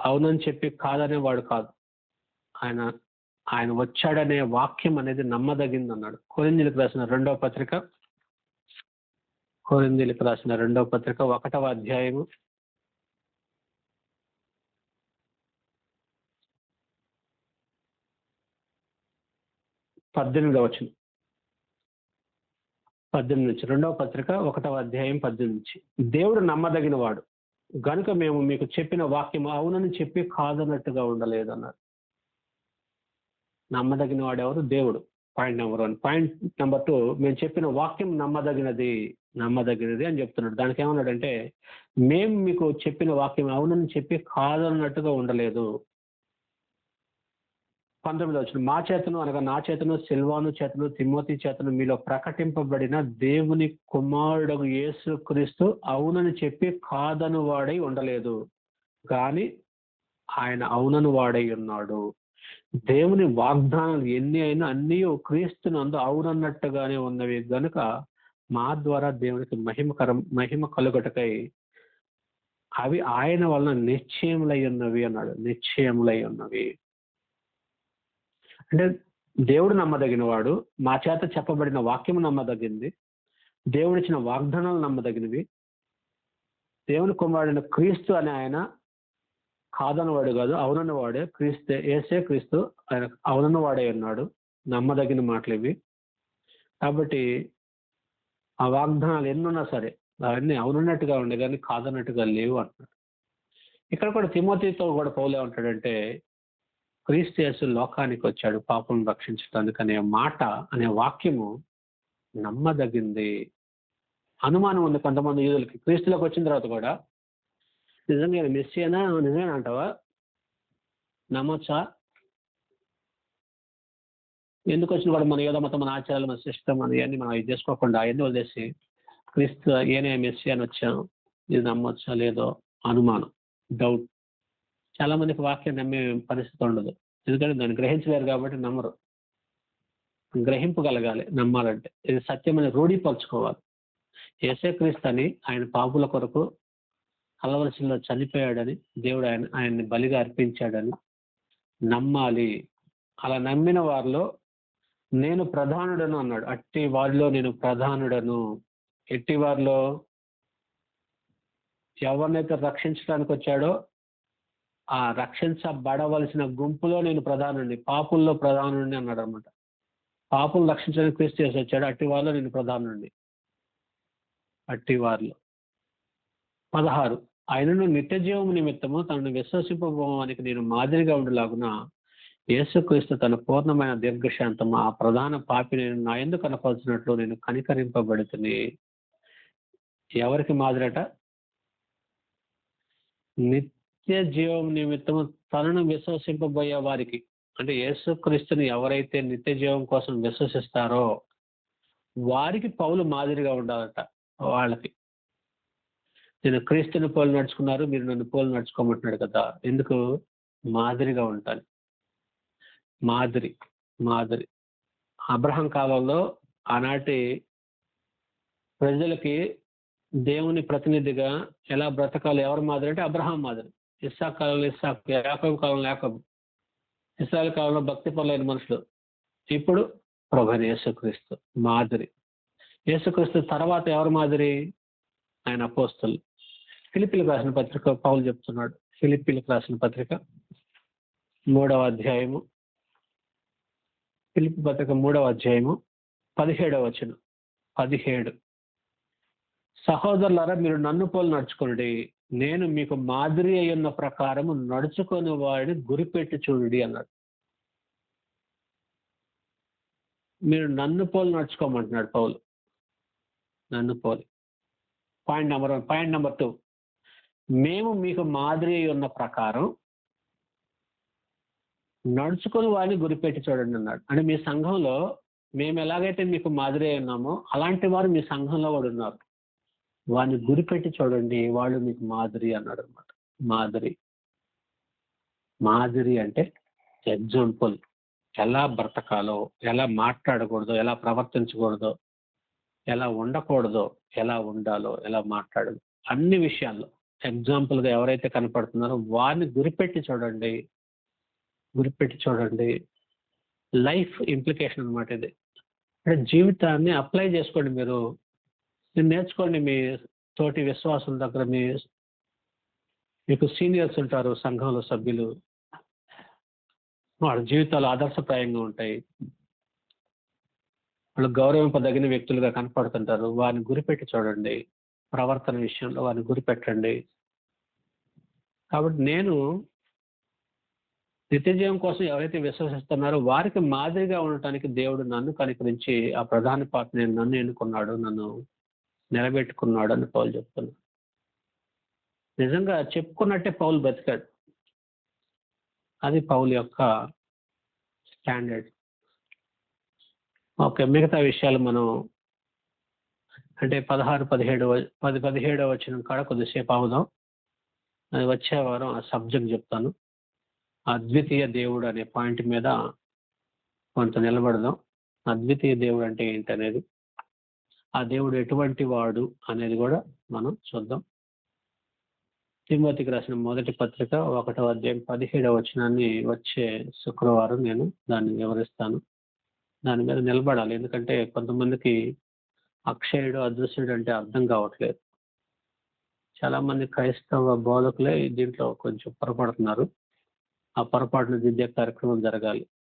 అవునని చెప్పి కాదనే వాడు కాదు. ఆయన ఆయన వచ్చాడనే వాక్యం అనేది నమ్మదగింది అన్నాడు. కొరింథీయులకు రాసిన రెండవ పత్రిక 1వ అధ్యాయము 18వ వచనం. 18 నుంచి 2వ పత్రిక 1వ అధ్యాయం 18 నుంచి. దేవుడు నమ్మదగిన వాడు గనుక మేము మీకు చెప్పిన వాక్యం అవునని చెప్పి కాదన్నట్టుగా ఉండలేదు అన్నారు. నమ్మదగిన వాడు ఎవరు? దేవుడు. Point number 1. పాయింట్ నెంబర్ 2, మేము చెప్పిన వాక్యం నమ్మదగినది అని చెప్తున్నాడు. దానికి ఏమన్నాడంటే, మేము మీకు చెప్పిన వాక్యం అవునని చెప్పి కాదన్నట్టుగా ఉండలేదు. 19వ వచనం, మా చేతను అనగా నా చేతను, సిల్వాను చేతను, తిమోతి చేతను మీలో ప్రకటింపబడిన దేవుని కుమారుడు యేసు క్రీస్తు అవునని చెప్పి కాదను వాడై ఉండలేదు, కానీ ఆయన అవునను వాడై ఉన్నాడు. దేవుని వాగ్దానాలు ఎన్ని అయినా అన్నీ క్రీస్తునందు అవునన్నట్టుగానే ఉన్నవి గనుక మా ద్వారా దేవునికి మహిమ కలుగటకై అవి ఆయన వలన నిశ్చయములై ఉన్నవి అన్నాడు. నిశ్చయములై ఉన్నవి అంటే దేవుడు నమ్మదగిన వాడు, మా చేత చెప్పబడిన వాక్యము నమ్మదగింది, దేవుడిచ్చిన వాగ్దానాలు నమ్మదగినవి, దేవుని కుమారుడైన క్రీస్తు అని ఆయన కాదన్నవాడు కాదు, అవునన్నవాడే. యేసే క్రీస్తు, ఆయన అవునన్నవాడే ఉన్నాడు. నమ్మదగిన మాటలు ఇవి. కాబట్టి ఆ వాగ్దానాలు ఎన్నున్నా సరే అవన్నీ అవునన్నట్టుగా ఉండే కానీ కాదన్నట్టుగా లేవు అంటున్నాడు. ఇక్కడ కూడా తిమోతితో కూడా పౌలు ఏమంటాడంటే, క్రీస్తు యేసు లోకానికి వచ్చాడు పాపం రక్షించడానికి అనే మాట, అనే వాక్యము నమ్మదగింది. అనుమానం ఉంది కొంతమంది యూదులకి. క్రీస్తులోకి వచ్చిన తర్వాత కూడా నిజంగా మెస్సియేనా, నిజమేనా అంటావా, నమ్మొచ్చా? ఎందుకు వచ్చిన కూడా మన యోధ మతం, మన ఆచారాలు, మన సిస్టమ్ అని మనం ఇది చేసుకోకుండా అవన్నీ వదిలేసి క్రీస్తు ఏనే మెస్సియా అని వచ్చాం, ఇది నమ్మొచ్చా లేదో అనుమానం, డౌట్. చాలా మందికి వాక్యం నమ్మే పరిస్థితి ఉండదు, ఎందుకంటే దాన్ని గ్రహించలేరు కాబట్టి నమ్మరు. గ్రహింపగలగాలి నమ్మాలంటే. ఇది సత్యమని రూఢీపరచుకోవాలి. యేసే క్రీస్తు అని ఆయన పాపుల కొరకు కలవలసిలో చనిపోయాడని, దేవుడు ఆయన్ని బలిగా అర్పించాడని నమ్మాలి. అలా నమ్మిన వారిలో నేను ప్రధానుడను అన్నాడు. అట్టి వారిలో నేను ప్రధానుడను. ఎట్టి వారిలో? ఎవరినైతే రక్షించడానికి వచ్చాడో ఆ రక్షించబడవలసిన గుంపులో నేను ప్రధానుడిని, పాపుల్లో ప్రధానుడిని అన్నాడు అనమాట. పాపులు రక్షించడానికి క్రీస్తు చేసి వచ్చాడు, అట్టి వారిలో నేను ప్రధానుడిని. అట్టి వారిలో 16, ఆయనను నిత్య జీవము నిమిత్తము తనను విశ్వసింపబోవానికి నేను మాదిరిగా ఉండలాగున యేసుక్రీస్తు తన పూర్ణమైన దీర్ఘశాంతము ఆ ప్రధాన పాపి నేను నా యందు కనపరిచినట్లు నేను కనికరింపబడుతుంది. ఎవరికి మాదిరట? నిత్య జీవం నిమిత్తము తనను విశ్వసింపబోయే వారికి. అంటే యేసుక్రీస్తుని ఎవరైతే నిత్య జీవం కోసం విశ్వసిస్తారో వారికి పౌలు మాదిరిగా ఉండాలట. వాళ్ళకి నేను క్రీస్తుని పోలి నడుచుకున్నారు, మీరు నన్ను పోలి నడుచుకోమంటున్నాడు కదా. ఎందుకు? మాదిరిగా ఉంటాను. మాదిరి. అబ్రహాం కాలంలో ఆనాటి ప్రజలకి దేవుని ప్రతినిధిగా ఎలా బ్రతకాలి, ఎవరి మాదిరి అంటే అబ్రహాం మాదిరి. ఇస్సాకు కాలంలో ఇస్సాకు, యాకోబు కాలంలో యాకోబు, ఇస్రాయేల్ కాలంలో భక్తి పరులైన మనుషులు. ఇప్పుడు ప్రభువైన యేసుక్రీస్తు మాదిరి. యేసుక్రీస్తు తర్వాత ఎవరి మాదిరి? ఆయన అపోస్తలు. ఫిలిప్పీలకు రాసిన పత్రిక పౌలు చెప్తున్నాడు. ఫిలిప్పీలకు రాసిన పత్రిక 3వ అధ్యాయము, ఫిలిప్పీ పత్రిక 3వ అధ్యాయము 17వ వచనం. 17, సహోదరులారా మీరు నన్ను పోలి నడుచుకోండి, నేను మీకు మాదిరి అయ్యున్న ప్రకారము నడుచుకుని వాడిని గురిపెట్టి చూడండి అన్నాడు. మీరు నన్ను పోలి నడుచుకోమంటున్నాడు పౌలు. నన్ను పోలి. Point number 1. పాయింట్ నెంబర్ 2, మేము మీకు మాదిరి అయి ఉన్న ప్రకారం నడుచుకొని వారిని గురిపెట్టి చూడండి అన్నాడు. అంటే మీ సంఘంలో మేము ఎలాగైతే మీకు మాదిరి అయి ఉన్నామో అలాంటి వారు మీ సంఘంలో కూడా ఉన్నారు. వారిని గురిపెట్టి చూడండి, వాళ్ళు మీకు మాదిరి అన్నాడు అనమాట. మాదిరి. మాదిరి అంటే ఎగ్జాంపుల్. ఎలా బ్రతకాలో, ఎలా మాట్లాడకూడదో, ఎలా ప్రవర్తించకూడదో, ఎలా ఉండకూడదో, ఎలా ఉండాలో, ఎలా మాట్లాడాలో, అన్ని విషయాల్లో ఎగ్జాంపుల్గా ఎవరైతే కనపడుతున్నారో వారిని గురిపెట్టి చూడండి. గురిపెట్టి చూడండి. లైఫ్ ఇంప్లికేషన్ అనమాట ఇది. అంటే జీవితాన్ని అప్లై చేసుకోండి. మీరు నేర్చుకోండి. మీ తోటి విశ్వాసుల దగ్గర, మీకు సీనియర్స్ ఉంటారు సంఘంలో సభ్యులు, వాళ్ళ జీవితాలు ఆదర్శప్రాయంగా ఉంటాయి. వాళ్ళు గౌరవింపదగిన వ్యక్తులుగా కనపడుతుంటారు. వారిని గురిపెట్టి చూడండి. ప్రవర్తన విషయంలో వారిని గురిపెట్టండి. కాబట్టి నేను నిత్యజీవం కోసం ఎవరైతే విశ్వసిస్తున్నారో వారికి మాదిరిగా ఉండటానికి దేవుడు నన్ను కనికరించి ఆ ప్రధాన పాత్ర నన్ను ఎన్నుకున్నాడు, నన్ను నిలబెట్టుకున్నాడు అని పౌలు చెప్తున్నాడు. నిజంగా చెప్పుకున్నట్టే పౌలు బతికాడు. అది పౌలు యొక్క స్టాండర్డ్. ఓకే, మిగతా విషయాలు మనం అంటే 17వ వచనం కాడ కొద్దిసేపు అవుదాం. అది వచ్చే వారం ఆ సబ్జెక్ట్ చెప్తాను. అద్వితీయ దేవుడు అనే పాయింట్ మీద కొంత నిలబడదాం. అద్వితీయ దేవుడు అంటే ఏంటనేది, ఆ దేవుడు ఎటువంటి వాడు అనేది కూడా మనం చూద్దాం. తిమోతికి రాసిన మొదటి పత్రిక 1వ అధ్యాయం 17వ వచనాన్ని వచ్చే శుక్రవారం నేను దాన్ని వివరిస్తాను. దాని మీద నిలబడాలి. ఎందుకంటే కొంతమందికి అక్షయుడు అదృశ్యుడు అంటే అర్థం కావట్లేదు. చాలామంది క్రైస్తవ బోధకులే దీంట్లో కొంచెం పొరపడుతున్నారు. ఆ పొరపాటును దిద్దే కార్యక్రమం జరగాలి.